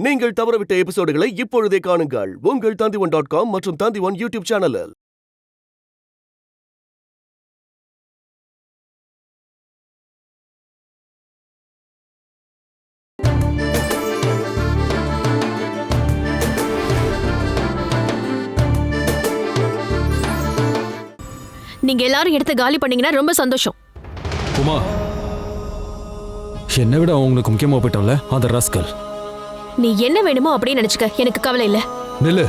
நீங்கள் தவறவிட்ட எபிசோடுகளை இப்பொழுதே காணுங்கள் உங்கள் Tandivan.com மற்றும் Tandivan யூடியூப் சேனலில். நீங்க எல்லாரும் எடுத்து காலி பண்ணீங்கன்னா ரொம்ப சந்தோஷம். உமா, என்னை விட அவங்களுக்கு முக்கியமா போயிட்டோம்ல அந்த ராஸ்கல். நீ என்ன வேணுமோ அப்படியே நினைச்சுக்க, எனக்கு கவலை இல்ல. நில்லு.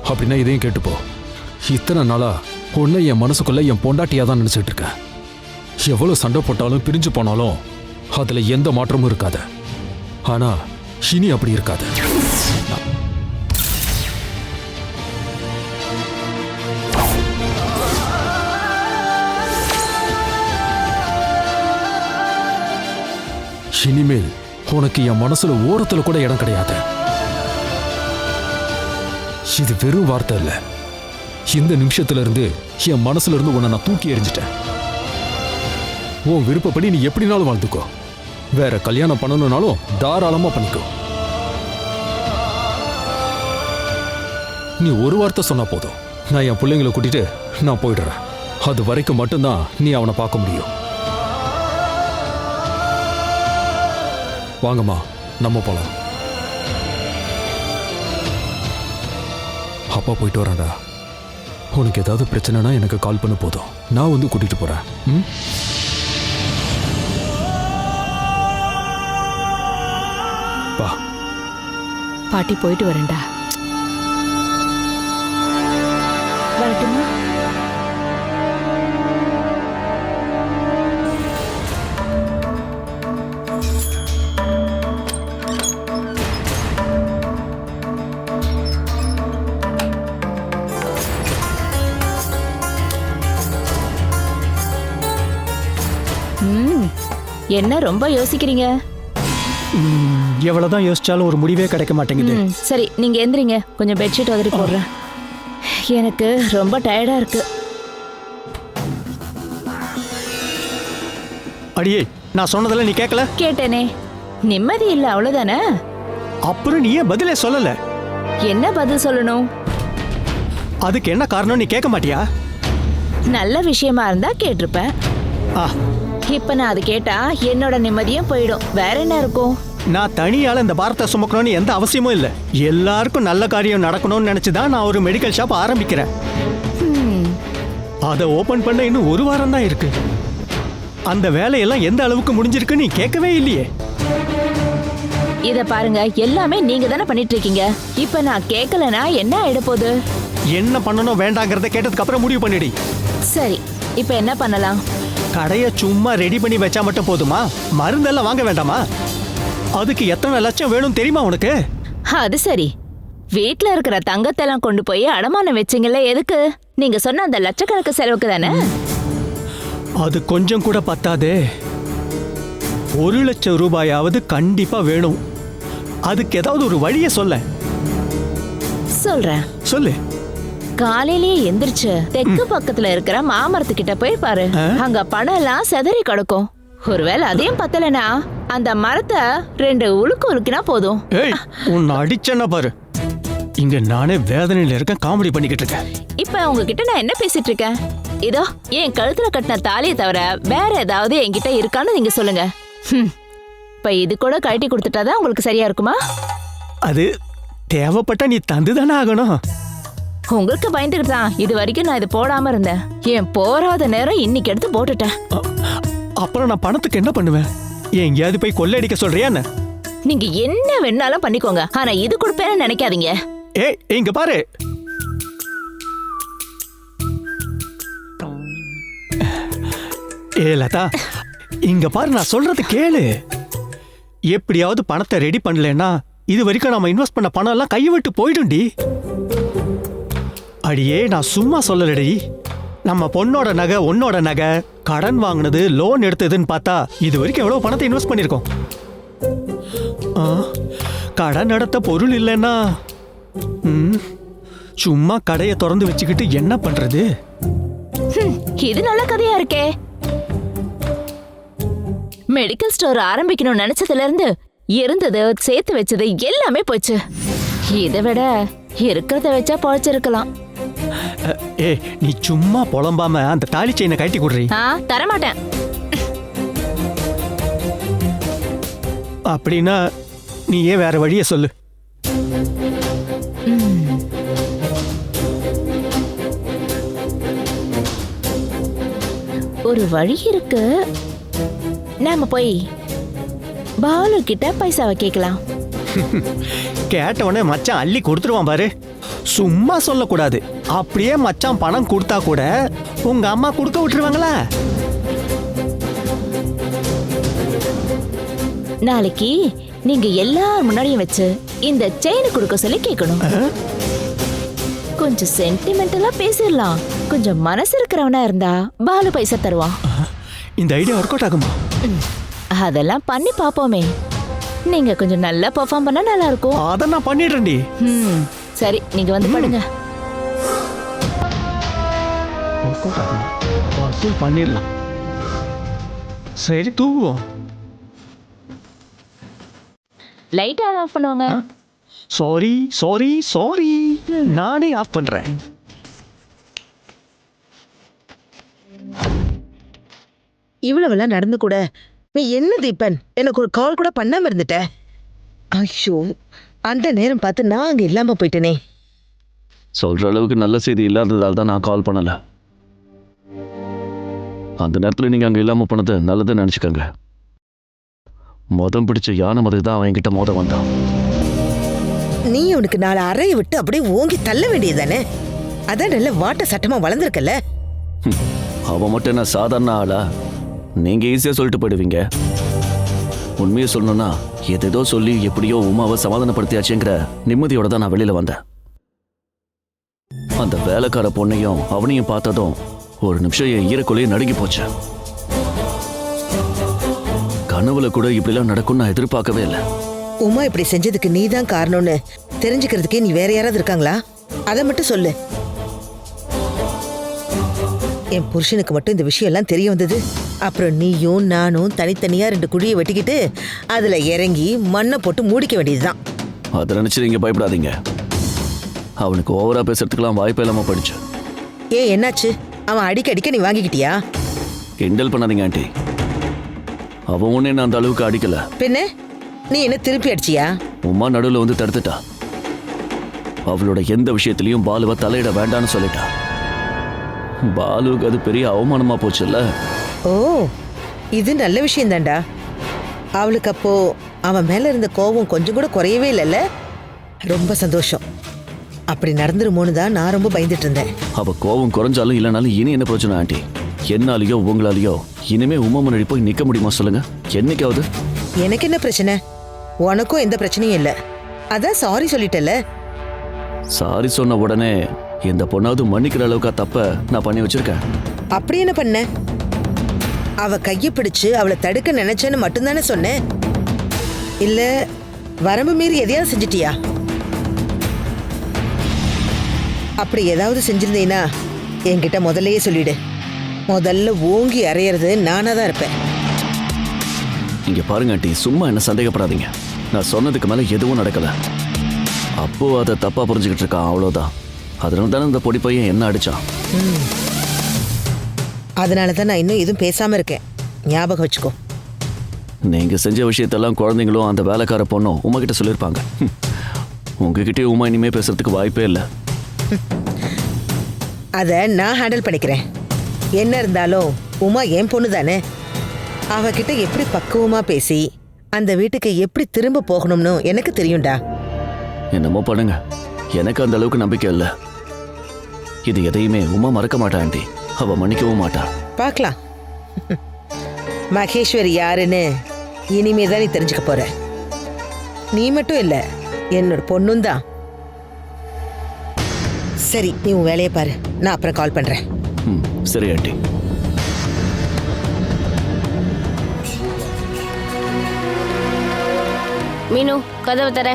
அப்படின்னா இதையும் கேட்டுப்போ. இத்தனை நாளா உன்னை என் மனசுக்குள்ள என் பொண்டாட்டியா தான் நினைச்சிட்டு இருக்கேன். எவ்வளவு சண்டை போட்டாலும் பிரிஞ்சு போனாலும் அதுல எந்த மாற்றமும் இருக்காது. ஆனா இனி அப்படி இருக்காது. இனிமேல் உனக்கு என் மனசுல ஓரத்துல கூட இடம் கிடையாது. இது வெறும் வார்த்தை இல்ல. இந்த நிமிஷத்துல இருந்து என் மனசுல இருந்து உன்னை நான் தூக்கி எறிஞ்சிட்டேன். உன் விருப்பப்படி நீ எப்படினாலும் வாழ்ந்துக்கோ. வேற கல்யாணம் பண்ணணும்னாலும் தாராளமா பண்ணிக்கோ. நீ ஒரு வார்த்தை சொன்னா போதும், நான் என் பிள்ளைங்களை கூட்டிட்டு நான் போயிடுறேன். அது வரைக்கும் மட்டும்தான் நீ அவனை பார்க்க முடியும். வாங்கம்மா, நம்ம போலாம். அப்பா போயிட்டு வரேன்டா. உனக்கு ஏதாவது பிரச்சனைனா எனக்கு கால் பண்ண போதும், நான் வந்து கூட்டிட்டு போறேன். பாட்டி போயிட்டு வரேன்டா. வரட்டுமா? என்ன ரொம்ப யோசிக்கிறீங்க? எவ்வளவுதான் யோசிச்சாலும் ஒரு முடிவே கிடைக்க மாட்டேங்குது. சரி, நீங்க எந்திரிங்க, கொஞ்சம் பெட்ஷீட் உதறி போடுறேன். எனக்கு ரொம்ப டயர்டா இருக்கு. அடியே, நான் சொன்னதெல்லாம் நீ கேட்கல? கேட்டேனே, நிம்மதி இல்ல அவ்வளவுதானே. அப்புறம் நீ ஏன் பதிலே சொல்லல? என்ன பதில் சொல்லணும்? அதுக்கு என்ன காரணம் நீ கேட்க மாட்டியா? நல்ல விஷயமா இருந்தா கேட்டிருப்பேன். இப்ப நான் அது கேட்டா என்னோட நிம்மதியும் போயிடும். வேற என்ன இருக்கும்? நான் தனியால இந்த பாரத்தை சுமக்கணும்னு எந்த அவசியமும் இல்லை. எல்லாருக்கும் நல்ல காரியம் நடக்கணும்னு நினைச்சுதான் நான் ஒரு மெடிக்கல் ஷாப் ஆரம்பிக்கிறேன். அதை ஓபன் பண்ண இன்னும் ஒரு வாரம் தான் இருக்கு. அந்த வேலையெல்லாம் எந்த அளவுக்கு முடிஞ்சிருக்கு நீ கேட்கவே இல்லையே. இத பாருங்க, எல்லாமே நீங்க தானே பண்ணிட்டு இருக்கீங்க. இப்ப நான் கேட்கலனா என்ன ஆயிட போகுது? என்ன பண்ணணும் வேண்டாங்கிறத கேட்டதுக்கு அப்புறம் முடிவு பண்ணிடி. சரி, இப்ப என்ன பண்ணலாம்? கடையை சும்மா ரெடி பண்ணி வச்சா மட்டும் போதுமா? மருந்தெல்லாம் வாங்க வேண்டாமா? அதுக்கு எத்தனை லட்சம் வேணும் தெரியுமா உனக்கு? அது சரி, வீட்ல இருக்கிற தங்கத்தெல்லாம் கொண்டு போய் அடமானம் வச்சிங்கல்ல, எதுக்கு? நீங்க சொன்ன அந்த லட்சக்கணக்கு செலவுக்கு தானே? அது கொஞ்சம் கூட பத்தாதே. 1 லட்சம் ரூபாயாவது கண்டிப்பா வேணும். அதுக்கு ஏதாவது ஒரு வழியை சொல்றேன். சொல்லு. காலையிலேயே எந்திரிச்சு தெற்கு பக்கத்துல இருக்கிற மாமரத்துக்கிட்ட போய் பாரு. அங்க பணம் எல்லாம் செதறி கிடக்கும். ஒருவேளை அதையும் பத்தலனா அந்த மரத்தை 2 உலுக்கு உலுக்கினா போதும். உன்னை அடிச்சேன்னா பாரு. இங்க நானே வேதனையில இருக்கேன், காமெடி பண்ணிக்கிட்டு இருக்கேன். இப்ப உங்ககிட்ட நான் என்ன பேசிட்டு இருக்கேன்? இதோ என் கழுத்துல கட்டின தாலியை தவிர வேற ஏதாவது என்கிட்ட இருக்கான்னு நீங்க சொல்லுங்க. இப்ப இது கூட கழட்டி கொடுத்துட்டாதான் உங்களுக்கு சரியா இருக்குமா? அது தேவைப்பட்ட நீ தந்துதானே ஆகணும். உங்களுக்கு பயந்துகிட்டு தான் இது வரைக்கும் நான் இது போடாம இருந்தேன். என் போராத நேரம் இன்னைக்கு எடுத்து போட்டுட்டேன். அப்புறம் நான் பணத்துக்கு என்ன பண்ணுவேன்? எங்கேயாவது போய் கொள்ளையடிக்க சொல்றியா? நீங்க என்ன வேணாலும் பண்ணிக்கோங்க, ஆனா இது கொடுப்பேன்னு நினைக்காதீங்க. இங்க பாரு. லதா, இங்க பாரு, நான் சொல்றது கேளு. எப்படியாவது பணத்தை ரெடி பண்ணலன்னா இது வரைக்கும் நாம இன்வெஸ்ட் பண்ண பணம் எல்லாம் கையை விட்டு போயிடும்டி. அடியே, நான் சும்மா சொல்லலடி. நம்ம பொண்ணோட நகை, உன்னோட நகை, கடன் வாங்கினது, லோன் எடுத்ததுன்னு பார்த்தா இது வரைக்கும் எவ்வளவு பணத்தை இன்வெஸ்ட் பண்ணிருக்கோம். கடன் நடத்த பொருள் இல்லைன்னா சும்மா கடையை திறந்து வச்சுக்கிட்டு என்ன பண்றது? இது நல்ல கதையா இருக்கே. மெடிக்கல் ஸ்டோர் ஆரம்பிக்கணும்னு நினைச்சதுல இருந்து இருந்தது சேர்த்து வச்சது எல்லாமே போச்சு. இதை விட இருக்கிறத வச்சா பொழைச்சிருக்கலாம். ஏ நீ சும்மா புலம்பாம அந்த தாலி செயினை கட்டி கொடுறீ. தரமாட்டேன். அப்படின்னா நீ ஏன் வேற வழியை சொல்லு. ஒரு வழி இருக்கு. நாம போய் பாலு கிட்ட பைசாவை கேட்கலாம். கேட்டவனே மச்சான் அள்ளி கொடுத்துருவான் பாரு. சும்மா சொல்லக்கூடாது. அப்படியே மச்சான் பணம் கொடுத்தா கூட உங்க அம்மா கொடுக்க விட்டுருவாங்களா? நாளைக்கு நீங்க எல்லார் முன்னாடியும் வச்சு இந்த செயின் கொடுக்க சொல்லி கேட்கணும். கொஞ்சம் சென்டிமெண்டலா பேசிடலாம். கொஞ்சம் மனசு இருக்கிறவனா இருந்தா பாலு பைசா தருவான். இந்த ஐடியா ஒர்க் அவுட் ஆகுமா? அதெல்லாம் பண்ணி பாப்போமே. நீங்க கொஞ்சம் நல்லா பெர்ஃபார்ம் பண்ணா நல்லா இருக்கும். அதை நான் பண்ணிடுறேன்டி. சரி, நீங்க வந்து படுங்க. ஒர்க் அவுட் ஆகுமா? வசூல் பண்ணிடலாம். சரி தூங்குவோம். லைட் ஆஃப் பண்ணுவாங்க. சாரி சாரி சாரி, நானே ஆஃப் பண்றேன். இவ்வளவெல்லாம் நடந்து கூட நீ என்ன தீபன் எனக்கு ஒரு கால் கூட பண்ணாம இருந்துட்ட. ஐயோ, அந்த நேரம் பார்த்து நான் அங்க இல்லாம போயிட்டேனே. சொல்ற அளவுக்கு நல்ல செய்தி இல்லாததால் தான் நான் கால் பண்ணல. அந்த நேரத்தில் நீங்க அங்க இல்லாம போனது நல்லதுன்னு நினைச்சுக்கோங்க. மொதம் பிடிச்ச யானை மாதிரி தான் அவன் என்கிட்ட மோத வந்தான். நீ அவனுக்கு 4 அறையை விட்டு அப்படியே ஓங்கி தள்ள வேண்டியதானே. அதான் நல்ல வாட்ட சட்டமா வளர்ந்துருக்கல. அவன் மட்டும் என்ன சாதாரண ஆளா? நீங்க ஈஸியா சொல்லிட்டு போயிடுவீங்க. உண்மையை சொல்லணும்னா எதேதோ சொல்லி எப்படியோ உமாவை சமாதானப்படுத்தியாச்சுங்கிற நிம்மதியோட தான் நான் வெளியில வந்தேன். அந்த வேலைக்கார பொண்ணையும் அவனையும் பார்த்ததும் ஒரு நிமிஷம் என் ஈரக்குள்ளேயே நடுங்கி போச்சு. கனவுல கூட இப்படிலாம் நடக்கும் நான் எதிர்பார்க்கவே இல்லை. உமா இப்படி செஞ்சதுக்கு நீ தான் காரணம்னு தெரிஞ்சுக்கிறதுக்கே நீ வேற யாராவது இருக்காங்களா? அதை மட்டும் சொல்லு. என் புருஷனுக்கு மட்டும் இந்த விஷயம் எல்லாம் தெரிய வந்தது. அப்புறம் நீயும் நானும் தனித்தனியா 2 குழியை வெட்டிக்கிட்டு அதுல இறங்கி மண்ணை போட்டு மூடிக்க வேண்டியதுதான். அதை நினைச்சு நீங்க பயப்படாதீங்க. அவனுக்கு ஓவரா பேசுறதுக்கெல்லாம் வாய்ப்பு இல்லாம போயிடுச்சு. ஏன் என்னாச்சு? அவன் அடிக்க நீ வாங்கிக்கிட்டியா? கிண்டல் பண்ணாதீங்க ஆண்டி. அவன் ஒண்ணு என்ன அந்த அளவுக்கு அடிக்கல. பின்ன நீ என்ன திருப்பி அடிச்சியா? உமா நடுவில் வந்து தடுத்துட்டா. அவளோட எந்த விஷயத்திலையும் பாலுவை தலையிட வேண்டான்னு சொல்லிட்டா. பாலுவுக்கு அது பெரிய அவமானமா போச்சுல்ல. ஓ, இது நல்ல விஷயம் தான்டா. அவளுக்கு அப்போ அவன் மேல இருந்த கோபம் கொஞ்சம் கூட குறையவே இல்லைல்ல. ரொம்ப சந்தோஷம். அப்படி நடந்துருமோன்னு தான் நான் ரொம்ப பயந்துட்டு இருந்தேன். அவ கோபம் குறைஞ்சாலும் இல்லைனாலும் இனி என்ன பிரச்சனை ஆண்டி? என்னாலேயோ உங்களாலேயோ இனிமே உமா முன்னாடி போய் நிக்க முடியுமா சொல்லுங்க? என்னைக்காவது? எனக்கு என்ன பிரச்சனை? உனக்கும் எந்த பிரச்சனையும் இல்லை. அதான் சாரி சொல்லிட்டல. சாரி சொன்ன உடனே இந்த பொண்ணாவது மன்னிக்கிற அளவுக்கா தப்ப நான் பண்ணி வச்சிருக்கேன். அப்படி என்ன பண்ண? அவ கையை பிடிச்சு அவளை தடுக்க நினைச்சேன்னு மட்டும்தானே சொன்னேன். இல்ல வரம்பு மீறி எதையாவது செஞ்சிட்டியா? அப்படி ஏதாவது செஞ்சிருந்தீனா என்கிட்ட முதல்லயே சொல்லிடு. முதல்ல ஓங்கி அறையிறது நானா தான் இருப்பேன். இங்க பாருங்க ஆண்டி, சும்மா என்ன சந்தேகப்படாதீங்க. நான் சொன்னதுக்கு மேல எதுவும் நடக்கல. அப்போ அதை தப்பா புரிஞ்சுக்கிட்டு இருக்கான், அவ்வளவுதான். அதனால தானே இந்த பொடி பையன் என்ன அடிச்சான். அதனால தான் நான் இன்னும் எதுவும் பேசாம இருக்கேன். ஞாபகம் வச்சுக்கோ. நீங்க செஞ்ச விஷயத்தெல்லாம் குழந்தைங்களும் அந்த வேலைக்கார பொண்ணும் உமாகிட்ட சொல்லியிருப்பாங்க. உங்ககிட்டயே உமா இனிமே பேசுறதுக்கு வாய்ப்பே இல்லை. அதை நான் ஹேண்டில் பண்ணிக்கிறேன். என்ன இருந்தாலும் உமா என் பொண்ணு தானே. அவகிட்ட எப்படி பக்குவமா பேசி அந்த வீட்டுக்கு எப்படி திரும்ப போகணும்னு எனக்கு தெரியும்டா. என்னமோ பண்ணுங்க, எனக்கு அந்த அளவுக்கு நம்பிக்கை இல்லை. இது எதையுமே உமா மறக்க மாட்டா ஆண்டி. அவ மன்னிக்கவும் மாட்டா. பார்க்கலாம். மகேஸ்வரி யாருன்னு இனிமே தான் நீ தெரிஞ்சுக்க போற. நீ மட்டும் இல்ல, என்னோட பொண்ணும் தான். சரி, நீ உன் வேலையை பாரு. நான் அப்புறம் கால் பண்றேன். சரி ஆண்டி. மீனு, கதவை தர.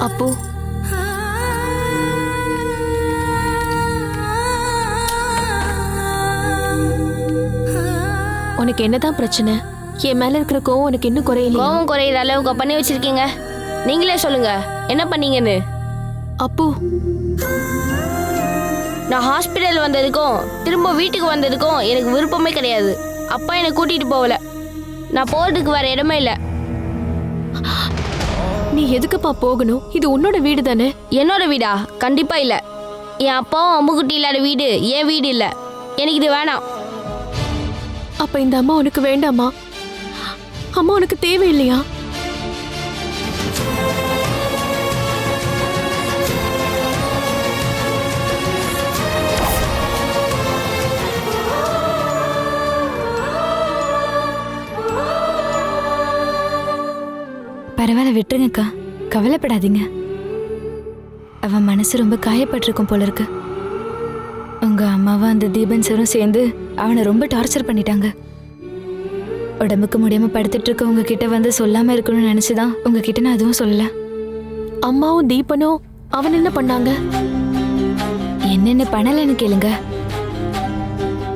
அப்போ உனக்கு என்னதான் பிரச்சனை? என் மேல இருக்கிற கோவம் உனக்கு இன்னும் குறையலையா? கோவம் குறையிற அளவுக்கு பண்ணி வச்சிருக்கீங்க. நீங்களே சொல்லுங்க என்ன பண்ணீங்கன்னு. அப்பு, நான் ஹாஸ்பிட்டல் வந்ததுக்கும் திரும்ப வீட்டுக்கு வந்ததுக்கும் எனக்கு விருப்பமே கிடையாது. அப்பா என்னை கூட்டிட்டு போகல. நான் போறதுக்கு வேற இடமே இல்லை. நீ எதுக்குப்பா போகணும்? இது உன்னோட வீடு தானே. என்னோட வீடா? கண்டிப்பா இல்ல. என் அப்பாவும் அம்முக்குட்டி இல்லாத வீடு என் வீடு இல்ல. எனக்கு இது வேணாம். அப்ப இந்த அம்மா உனக்கு வேண்டாமா? அம்மா உனக்கு தேவையில்லையா? பரவாயில்ல, விட்டுருங்கக்கா, கவலைப்படாதீங்க. அவன் மனசு ரொம்ப காயப்பட்டிருக்கும் போல இருக்கு. உங்க அம்மாவும் அந்த தீபன் சாரும் சேர்ந்து அவனை ரொம்ப டார்ச்சர் பண்ணிட்டாங்க. உடம்புக்கு முடியாம படுத்துட்டு இருக்க உங்ககிட்ட வந்து சொல்லாம இருக்கணும்னு நினைச்சுதான் உங்ககிட்ட நான் அதுவும் சொல்லல. அம்மாவும் தீபனும் அவன் என்ன பண்ணாங்க? என்னென்ன பண்ணலன்னு கேளுங்க.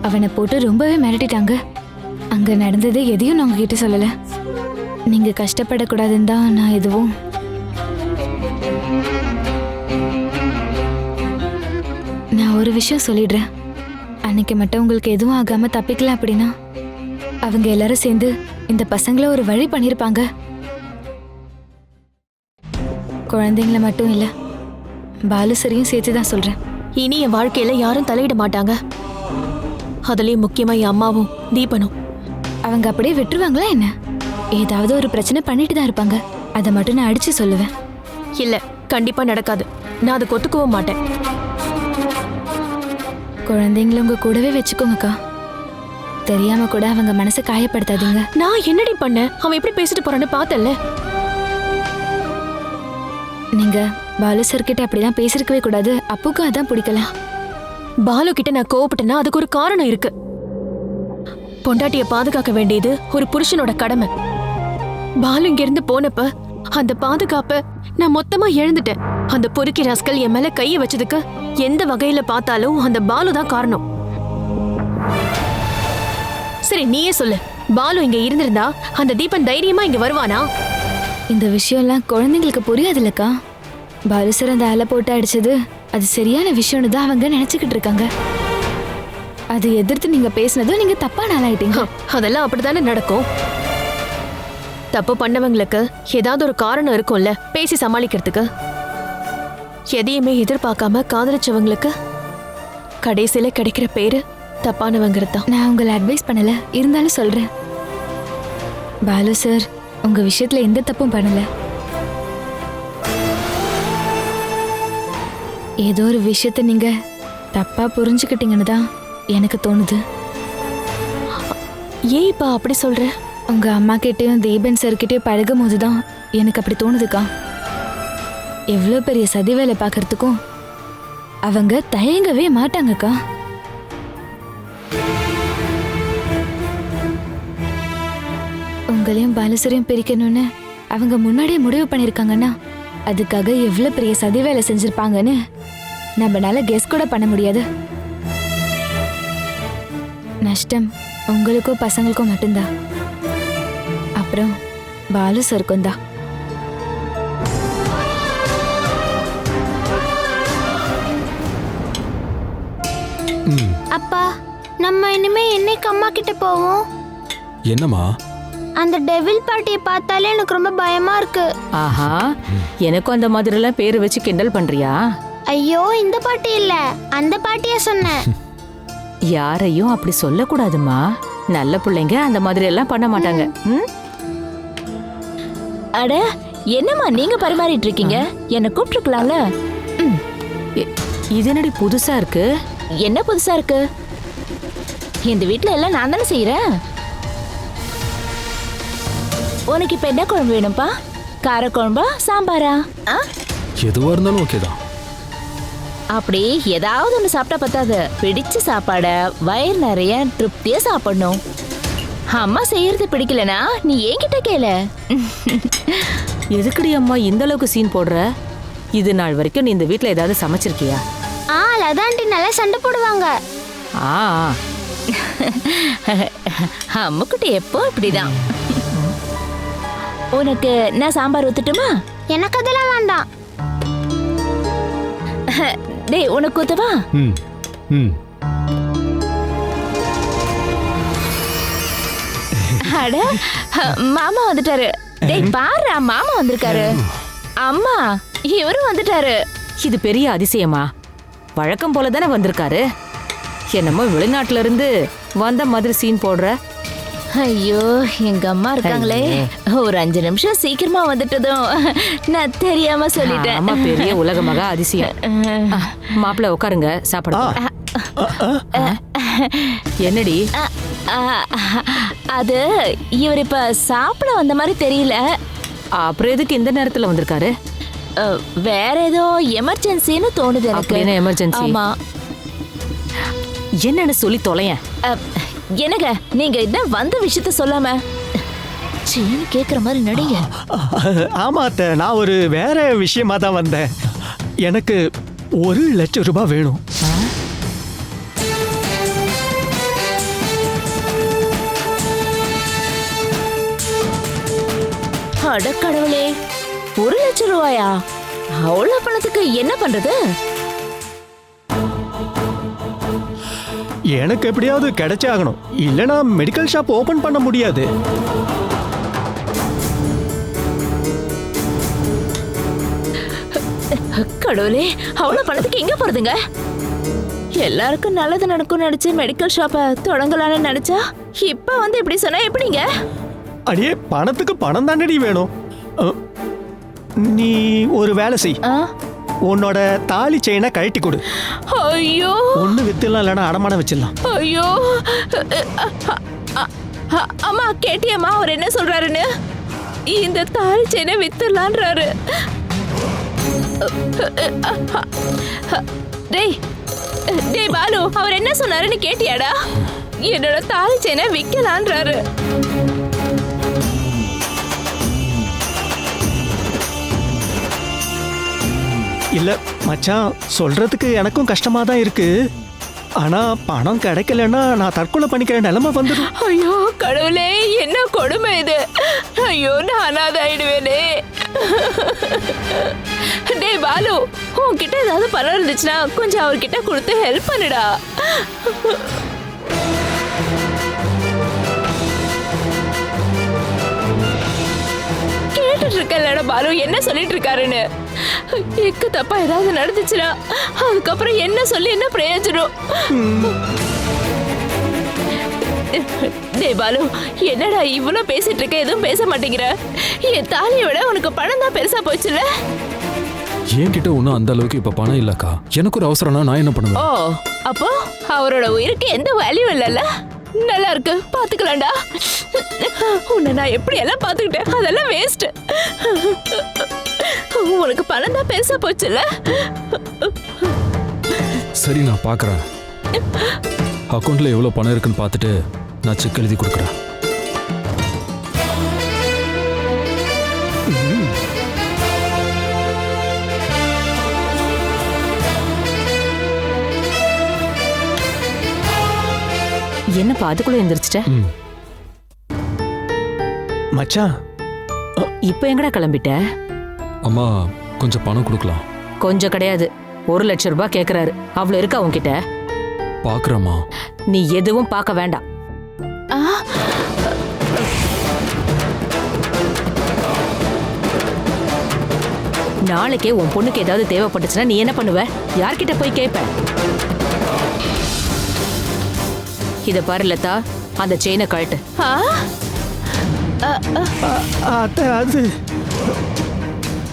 அவனை போட்டு ரொம்பவே மிரட்டிட்டாங்க. அங்க நடந்தது எதையும் நான் உங்ககிட்ட சொல்லல. நீங்க கஷ்டப்படக்கூடாதுன்னு தான் நான் எதுவும். நான் ஒரு விஷயம் சொல்லிடுறேன். அன்னைக்கு மட்டும் உங்களுக்கு எதுவும் ஆகாம தப்பிக்கலாம் அப்படின்னா அவங்க எல்லாரும் சேர்ந்து இந்த பசங்களை ஒரு வழி பண்ணிருப்பாங்க. குழந்தைங்கள மட்டும் இல்ல, பாலுசரியும் சேர்த்து தான் சொல்றேன். இனி என் வாழ்க்கையில யாரும் தலையிட மாட்டாங்க. அதுலயும் முக்கியமா என் அம்மாவும் தீபனும். அவங்க அப்படியே விட்டுருவாங்களா என்ன? ஏதாவது ஒரு பிரச்சனை பண்ணிட்டு தான் இருப்பாங்க. அதை மட்டும் நான் அடிச்சு சொல்லுவேன். இல்ல, கண்டிப்பா நடக்காது. நான் அதை ஒத்துக்கவும் மாட்டேன். குழந்தைங்கள உங்க கூடவே வச்சுக்கோங்கக்கா. தெரியாம கூட அவங்க மனசை காயப்படுத்தாதீங்க. நான் என்னடி பண்ண? அவன் எப்படி பேசிட்டு போறான்னு பார்த்தல்ல. நீங்க பாலு சார் கிட்ட அப்படிலாம் பேசிருக்கவே கூடாது. அப்புக்கும் அதான் பிடிக்கல. பாலு கிட்ட நான் கோவப்பட்டேன்னா அதுக்கு ஒரு காரணம் இருக்கு. பொண்டாட்டிய பாதுகாக்க வேண்டியது ஒரு புருஷனோட கடமை. பாலு இங்க இருந்து போனப்ப அந்த பாதுகாப்ப நான் மொத்தமா இழந்துட்டேன். அந்த பொறுக்கி ராஸ்கல் என் மேல கைய வச்சதுக்கு எந்த வகையில பார்த்தாலும் அந்த பாலு தான் காரணம். சரி, நீயே சொல்லு. பாலு இங்க இருந்திருந்தா அந்த தீபன் தைரியமா இங்க வருவானா? இந்த விஷயம்லாம் குழந்தைங்களுக்கு புரியாதுல்லக்கா. பாலு சார் அந்த ஆளை போட்டு அடிச்சது அது சரியான விஷயம்னு தான் அவங்க நினைச்சுக்கிட்டு இருக்காங்க. அதை எதிர்த்து நீங்க பேசினதும் நீங்க தப்பா நாளாயிட்டீங்க. அதெல்லாம் அப்படித்தானே நடக்கும். தப்பு பண்ணவங்களுக்கு ஏதாவது ஒரு காரணம் இருக்கும்ல பேசி சமாளிக்கிறதுக்கு. எதையுமே எதிர்பார்க்காம காதலிச்சவங்களுக்கு கடைசியில கிடைக்கிற பேரு தப்பானவங்கிறது தான். நான் உங்களை அட்வைஸ் பண்ணல, இருந்தாலும் சொல்றேன். பாலு சார் உங்க விஷயத்துல எந்த தப்பும் பண்ணல. ஏதோ ஒரு விஷயத்த நீங்க தப்பா புரிஞ்சுக்கிட்டீங்கன்னு தான் எனக்கு தோணுது. ஏன் இப்ப அப்படி சொல்ற? உங்க அம்மா கிட்டயும் தீபன் சார் கிட்டயும் பழகும் போதுதான் எனக்கு அப்படி தோணுதுக்கா. எவ்வளோ பெரிய சதி வேலை பார்க்கறதுக்கும் அவங்க தயங்கவே மாட்டாங்கக்கா. உங்களையும் பாலசரையும் பிரிக்கணும்னு அவங்க முன்னாடியே முடிவு பண்ணிருக்காங்கன்னா அதுக்காக எவ்வளோ பெரிய சதி வேலை செஞ்சிருப்பாங்கன்னு நம்மளால கெஸ் கூட பண்ண முடியாது. நஷ்டம் உங்களுக்கும் பசங்களுக்கும் மட்டும்தான். அப்புறம் பாலு சருக்கும் தான். அப்பா, நம்ம இனிமே என்னைக்கு அம்மா கிட்ட போவோம்? என்னம்மா? அந்த டெவில் பாட்டியை பார்த்தாலே எனக்கு ரொம்ப பயமா இருக்கு. ஆஹா, எனக்கும் அந்த மாதிரி எல்லாம் பேரு வச்சு கிண்டல் பண்றியா? ஐயோ, இந்த பாட்டி இல்ல, அந்த பாட்டிய சொன்னேன். யாரையும் அப்படி சொல்லக்கூடாதுமா. நல்ல பிள்ளைங்க அந்த மாதிரி எல்லாம் பண்ண மாட்டாங்க. அட, என்னம்மா நீங்க பரிமாறிட்டு இருக்கீங்க? என்ன கூப்பிட்டுருக்கலாம்ல. இது என்னடி புதுசா இருக்கு? என்ன புதுசா இருக்கு? இந்த வீட்ல எல்லாம் நான் தானே செய்யறேன். உனக்கு இப்ப என்ன குழம்பு வேணும்பா? கார குழம்பா சாம்பாரா? எதுவா இருந்தாலும் ஓகே தான். அப்படி ஏதாவது ஒன்று சாப்பிட்டா பத்தாது. பிடிச்ச சாப்பாட வயிறு நிறைய திருப்தியா சாப்பிடணும். அம்மா செய்யறது பிடிக்கலனா நீ என்கிட்ட கேளு. எதுக்குடி அம்மா இந்த அளவுக்கு சீன் போடுற? இது நாள் வரைக்கும் நீ இந்த வீட்ல ஏதாவது சமைச்சிருக்கியா? லதா ஆண்டி நல்லா சண்டை போடுவாங்க. அம்முக்குட்டி எப்போ இப்படிதான். உனக்கு நான் சாம்பார் ஊத்துட்டுமா? எனக்கு அதெல்லாம் வேண்டாம். டேய் உனக்கு ஊத்தவா? ம் ம் அட மாமா வந்துட்டாரு. டேய் பாருடா, மாமா வந்திருக்காரு. அம்மா இவரும் வந்துட்டாரு. இது பெரிய அதிசயமா? வழக்கம் போல தானே வந்திருக்காரு. என்னமோ வெளிநாட்டுல இருந்து வந்த மாதிரி சீன் போடுற. ஐயோ எங்க அம்மா இருக்காங்களே, ஒரு 5 நிமிஷம் சீக்கிரமா வந்துட்டதும் நான் தெரியாம சொல்லிட்டேன். அம்மா பெரிய உலக மகா அதிசயம். மாப்பிள்ள உட்காருங்க, சாப்பிட. என்னடி? அது இவர் இப்ப சாப்பிட வந்த மாதிரி தெரியல. அப்புறம் எதுக்கு இந்த நேரத்துல வந்திருக்காரு? வேற ஏதோ எமர்ஜென்சின்னு தோணுது எனக்கு. என்ன எமர்ஜென்சி? ஆமா. என்னன்னு சொல்லி தொலையேன். என்னங்க நீங்க என்ன வந்த விஷயத்த சொல்லாம சீனு கேக்குற மாதிரி நடிங்க. ஆமா அத்தை, நான் ஒரு வேற விஷயமா தான் வந்தேன். எனக்கு 1 லட்சம் ரூபாய் வேணும். அட கடவுளே, 1 லட்சம் ரூபாயா? அவ்வளவு பணத்துக்கு என்ன பண்றது? எனக்கு எப்படியாவது கிடைச்சே ஆகணும், இல்லைன்னா மெடிக்கல் ஷாப் ஓபன் பண்ண முடியாது. கடவுளே, அவ்வளவு பணத்துக்கு எங்க போறதுங்க? எல்லாருக்கும் நல்லது நடக்கும் நினைச்சு மெடிக்கல் ஷாப்பை தொடங்கலான்னு நினைச்சா இப்ப வந்து இப்படி சொன்னா எப்படிங்க? அடியே, பணத்துக்கு பணம் தானடி வேணும். நீ ஒரு வேலை செய், உன்னோட தாலி செயினை கழட்டி கொடு. ஐயோ, ஒண்ணு வித்துலாம், இல்லைன்னா அடமான வச்சிடலாம். ஐயோ அம்மா கேட்டியம்மா அவர் என்ன சொல்றாருன்னு? இந்த தாலி செயினை வித்துடலான்றாரு. டேய் டேய் பாலு, அவர் என்ன சொன்னாருன்னு கேட்டியாடா? என்னோட தாலி செயினை விக்கலான்றாரு. இல்ல மச்சான், சொல்றதுக்கு எனக்கும் கஷ்டமா தான் இருக்கு. ஆனா பணம் கிடைக்கலன்னா நான் தற்கொலை பண்ணிக்கிற நிலைமை வந்துடும். ஐயோ கடவுளே, என்ன கொடுமை இது! ஐயோ நான் அனாதாயிடுவேனே. டேய் பாலு, உன்கிட்ட ஏதாவது பணம் இருந்துச்சுன்னா கொஞ்சம் அவர்கிட்ட கொடுத்து ஹெல்ப் பண்ணுடா. கேட்டுட்டு இருக்கேன்லடா பாலு, என்ன சொல்லிட்டு இருக்காருன்னு. எக்கு தப்பா ஏதாவது நடந்துச்சுன்னா அதுக்கப்புறம் என்ன சொல்லி என்ன பிரயோஜனம்? டேய் பாலு, என்னடா இவ்வளவு பேசிட்டு இருக்க, எதுவும் பேச மாட்டேங்கிற? என் தாலியை விட உனக்கு பணம் தான் பெருசா போச்சுல. என்கிட்ட ஒன்றும் அந்த அளவுக்கு இப்ப பணம் இல்லக்கா. எனக்கு ஒரு அவசரம்னா நான் என்ன பண்ணுவேன்? ஓ, அப்போ அவரோட உயிருக்கு எந்த வேல்யூ இல்லைல்ல? நல்லா இருக்கு, பாத்துக்கலாம்டா. உன்னை நான் எப்படி எல்லாம் பாத்துக்கிட்டேன், அதெல்லாம் வேஸ்ட். உனக்கு பணம் தான் பெருசா போச்சுல. சரி, நான் பாக்குறேன். அக்கௌண்ட்ல எவ்வளவு பணம் இருக்குன்னு பார்த்துட்டு நான் செக் எழுதி கொடுக்குறேன். என்னப்பா அதுக்குள்ள எந்திரிச்சிட்ட? மச்சான், இப்ப எங்கடா கிளம்பிட்ட? அம்மா கொஞ்சம் பணம் கொடுக்கலாம். கொஞ்சம் கிடையாது, 1 லட்சம் ரூபாய் கேக்குறாரு. அவ்வளவு இருக்கா உன்கிட்ட? பாக்குறேம்மா. நீ எதுவும் பார்க்க வேண்டாம். நாளைக்கே உன் பொண்ணுக்கு ஏதாவது தேவைப்பட்டுச்சுன்னா நீ என்ன பண்ணுவ? யார்கிட்ட போய் கேட்ப? இத பாரு லதா, அந்த செயினை கழட்டு. அத்தை, அது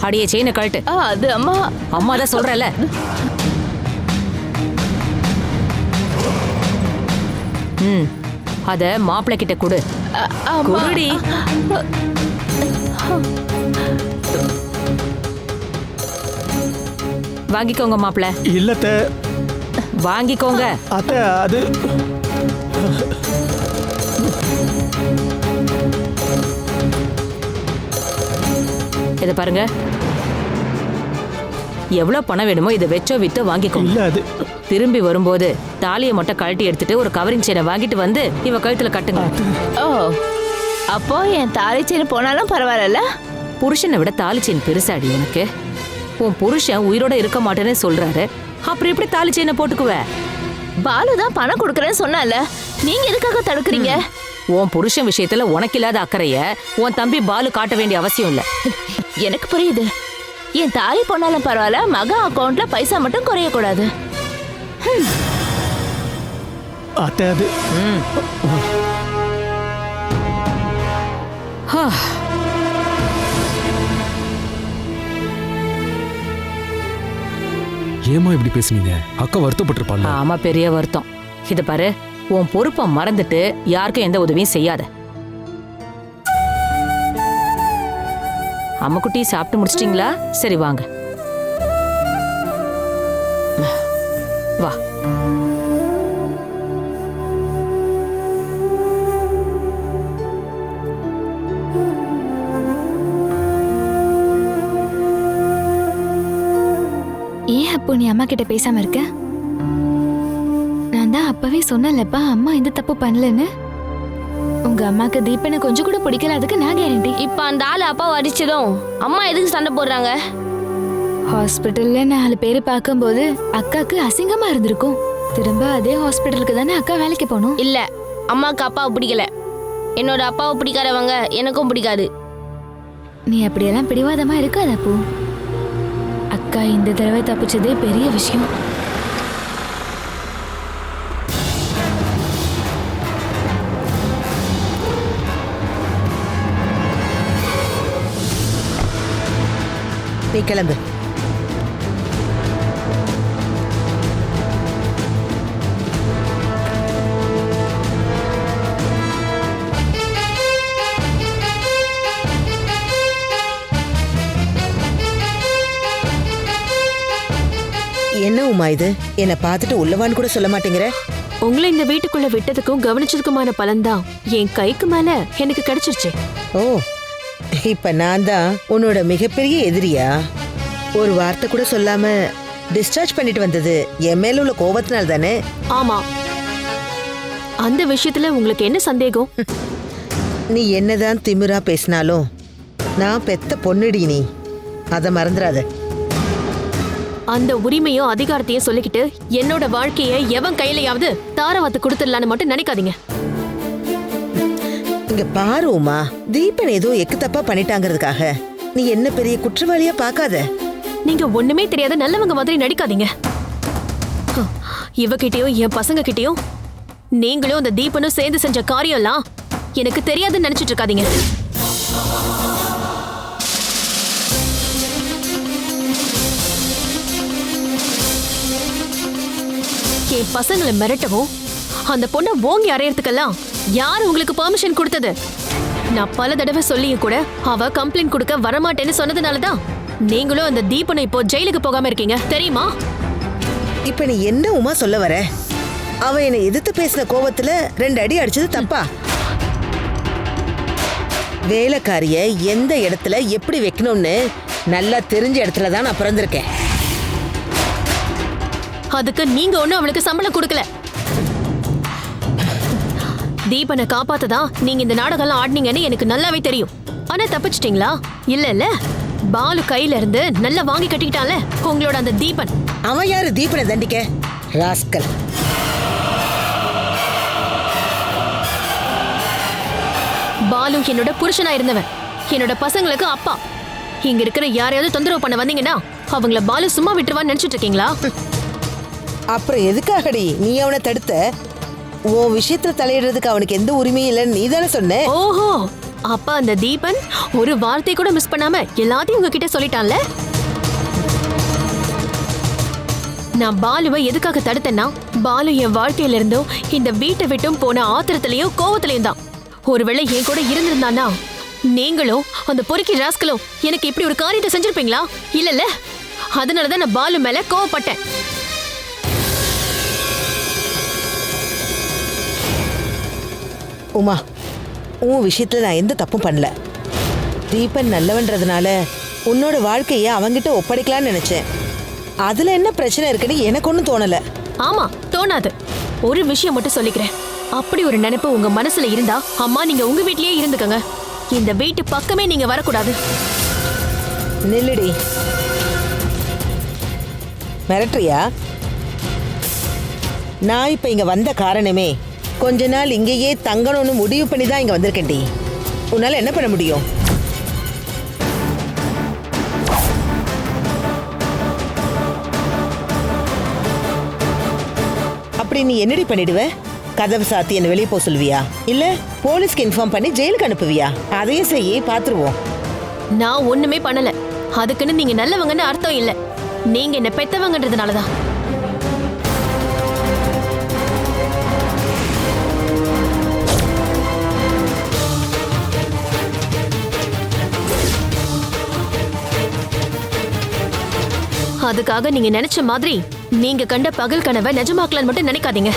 அடியே செயினை கழட்டு. அது அம்மா. அம்மா தான் சொல்றல. அத மாப்பிள்ளை கிட்ட கொடு. குடுடி. வாங்கிக்கோங்க மாப்பிள்ளை. இல்லத்த. வாங்கிக்கோங்க. அத்தை, அது இத பாருங்க, எவ்வளவு பணம் வேணுமோ இதை வெச்சோ வித்தோ வாங்கிக்கோங்க. இல்ல, அது திரும்பி வரும்போது தாலியை மட்டும் கழட்டி எடுத்துட்டு ஒரு கவரிங் செயினை வாங்கிட்டு வந்து இவ கழுத்துல கட்டுங்க. ஓ, அப்போ என் தாலி செயின் போனாலும் பரவாயில்ல. புருஷனை விட தாலி செயின் பெருசாடி உனக்கு? உன் புருஷன் உயிரோட இருக்க மாட்டேன்னு சொல்றாரு, அப்புறம் எப்படி தாலி செயினை போட்டுக்குவ? பாலு தான் பணம் கொடுக்கறேன்னு சொன்னால, நீங்க எதுக்காக தடுக்கிறீங்க? உன் புருஷன் விஷயத்துல உனக்கு இல்லாத அக்கறைய உன் தம்பி பாலு காட்ட வேண்டிய அவசியம் இல்ல. எனக்கு புரியுது. என் தாலி போனாலும் பரவாயில்ல, மகா அக்கவுண்ட்ல பைசா மட்டும் குறைய கூடாது. அத்தை அது ஏமா இப்படி பேசுனீங்க? அக்கா வருத்தப்பட்டிருப்பாள். ஆமா, பெரிய வருத்தம். இத பாரு, உன் பொறுப்பை மறந்துட்டு யாருக்கும் எந்த உதவியும் செய்யாத. அம்முக்குட்டி சாப்பிட்டு முடிச்சிட்டீங்களா? சரி வாங்க. வா. ஏன் அப்போ நீ அம்மா கிட்ட பேசாம இருக்க? நான் தான் அப்பவே சொன்னேன்லப்பா, அம்மா எந்த தப்பு பண்ணலன்னு. உங்க அம்மாக்கு தீபனை கொஞ்சம் கூட பிடிக்கல, அதுக்கு நான் கேரண்டி. இப்ப அந்த ஆளு அப்பாவை அடிச்சதும் அம்மா எதுக்கு சண்டை போடுறாங்க? ஹாஸ்பிட்டல்ல 4 பேரை பார்க்கும்போது அக்காக்கு அசிங்கமா இருந்திருக்கும். திரும்ப அதே ஹாஸ்பிட்டலுக்கு தானே அக்கா வேலைக்கு போகணும். இல்ல, அம்மாவுக்கு அப்பாவை பிடிக்கல. என்னோட அப்பாவை பிடிக்காதவங்க எனக்கும் பிடிக்காது. நீ அப்படியெல்லாம் பிடிவாதமா இருக்காத அப்போ. அக்கா இந்த தடவை தப்பிச்சதே பெரிய விஷயம். நீ கிளம்பு. என்ன உமா இது? என்னை பார்த்துட்டு உள்ளவான்னு கூட சொல்ல மாட்டேங்கிற? உங்களை இந்த வீட்டுக்குள்ள விட்டதுக்கும் கவனிச்சதுக்குமான பலன்தான் என் கைக்கு மேல எனக்கு கிடைச்சிருச்சு. ஓ, இப்ப நான் தான் உன்னோட மிகப்பெரிய எதிரியா? ஒரு வார்த்தை கூட சொல்லாம டிஸ்சார்ஜ் பண்ணிட்டு வந்தது என் மேல உள்ள கோபத்தினால தானே? ஆமா. அந்த விஷயத்துல உங்களுக்கு என்ன சந்தேகம்? நீ என்னதான் திமிரா பேசினாலும் நான் பெத்த பொண்ணுடி, நீ அதை மறந்துடாத. அந்த உரிமையும் அதிகாரத்தையும் சொல்லிக்கிட்டு என்னோட வாழ்க்கைய எவன் கையிலையாவது தாரவாத்து கொடுத்துடலான்னு மட்டும் நினைக்காதீங்க. இங்க பாரு உமா, தீபன் ஏதோ எக்கு தப்பா பண்ணிட்டாங்கிறதுக்காக நீ என்ன பெரிய குற்றவாளியா பார்க்காத. நீங்க ஒண்ணுமே தெரியாத நல்லவங்க மாதிரி நடிக்காதீங்க. இவகிட்டயும் என் பசங்க கிட்டயும் நீங்களும் அந்த தீபனும் சேர்ந்து செஞ்ச காரியம்லாம் எனக்கு தெரியாதுன்னு நினைச்சிட்டு இருக்காதீங்க. என் பசங்களை மிரட்டவும் அந்த பொண்ணை ஓங்கி அறையறதுக்கெல்லாம் யார் உங்களுக்கு பெர்மிஷன் கொடுத்தது? நான் பல தடவை சொல்லியும் கூட அவ கம்ப்ளைண்ட் கொடுக்க வரமாட்டேன்னு சொன்னதுனாலதான் நீங்களும் அந்த தீபனை இப்போ ஜெயிலுக்கு போகாம இருக்கீங்க, தெரியுமா? இப்ப நீ என்ன உமா சொல்ல வர? அவ என்னை எதிர்த்து பேசின கோபத்துல 2 அடி அடிச்சது தப்பா? வேலைக்காரிய எந்த இடத்துல எப்படி வைக்கணும்னு நல்லா தெரிஞ்ச இடத்துல தான் நான் பிறந்திருக்கேன். அதுக்கு நீங்க ஒண்ணும் அவளுக்கு சம்பளம் கொடுக்கல. தீபனை காப்பாத்ததான் நீங்க இந்த நாடகம் ஆடினீங்கன்னு எனக்கு நல்லாவே தெரியும். ஆனா தப்பிச்சிட்டீங்களா? இல்ல பாலு கையில இருந்து நல்லா வாங்கி கட்டிக்கிட்டான்ல உங்களோட அந்த தீபன். அவன் யாரு தீபனை தண்டிக்க? ராஸ்கல். பாலு என்னோட புருஷனா இருந்தவன், என்னோட பசங்களுக்கு அப்பா. இங்க இருக்கிற யாரையாவது தொந்தரவு பண்ண வந்தீங்கன்னா அவங்கள பாலு சும்மா விட்டுருவான்னு நினைச்சிட்டு இருக்கீங்களா? அப்புறம் எதுக்காகடி நீ அவனை தடுத்த? உன் விஷயத்துல தலையிடுறதுக்கு அவனுக்கு எந்த உரிமையும் இல்லைன்னு நீ தானே சொன்ன. ஓஹோ, அப்ப அந்த தீபன் ஒரு வார்த்தை கூட மிஸ் பண்ணாம எல்லாத்தையும் உங்ககிட்ட சொல்லிட்டான்ல. நான் பாலுவை எதுக்காக தடுத்தேன்னா, பாலு என் வாழ்க்கையில இருந்தும் இந்த வீட்டை விட்டும் போன ஆத்திரத்திலையும் கோவத்திலையும் தான். ஒருவேளை என் கூட இருந்திருந்தானா நீங்களும் அந்த பொறுக்கி ராஸ்கலும் எனக்கு இப்படி ஒரு காரியத்தை செஞ்சிருப்பீங்களா? இல்லல்ல, அதனாலதான் நான் பாலு மேல கோவப்பட்டேன். உமா, உன் விஷயத்துல நான் எந்த தப்பும் பண்ணல. தீபன் நல்லவன்றதுனால உன்னோட வாழ்க்கைய அவங்கிட்ட ஒப்படைக்கலான்னு நினைச்சேன். அதுல என்ன பிரச்சனை இருக்குன்னு எனக்கு ஒன்றும் தோணல. ஆமா, தோணாது. ஒரு விஷயம் மட்டும் சொல்லிக்கிறேன், அப்படி ஒரு நினைப்பு உங்க மனசுல இருந்தா அம்மா நீங்க உங்க வீட்லயே இருந்துக்கங்க. இந்த வீட்டு பக்கமே நீங்க வரக்கூடாது. நில்லுடி. மிரட்டுறியா? நான் இப்ப இங்க வந்த காரணமே கொஞ்ச நாள் இங்கேயே தங்கணும்னு முடிவு பண்ணி தான் இங்க வந்திருக்கேன்டி. உன்னால என்ன பண்ண முடியும்? அப்படி நீ என்னடி பண்ணிடுவ? கதவு சாத்தி என்ன வெளியே போக சொல்லுவியா, இல்ல போலீஸ்க்கு இன்ஃபார்ம் பண்ணி ஜெயிலுக்கு அனுப்புவியா? அதையும் செய்ய பாத்துருவோம். நான் ஒண்ணுமே பண்ணல. அதுக்குன்னு நீங்க நல்லவங்கன்னு அர்த்தம் இல்ல. நீங்க என்ன பெத்தவங்கன்றதுனாலதான். அதுக்காக நீங்க நினைச்ச மாதிரி நீங்க கண்ட பகல் கனவை நிஜமாக்கலான்னு மட்டும் நினைக்காதீங்க.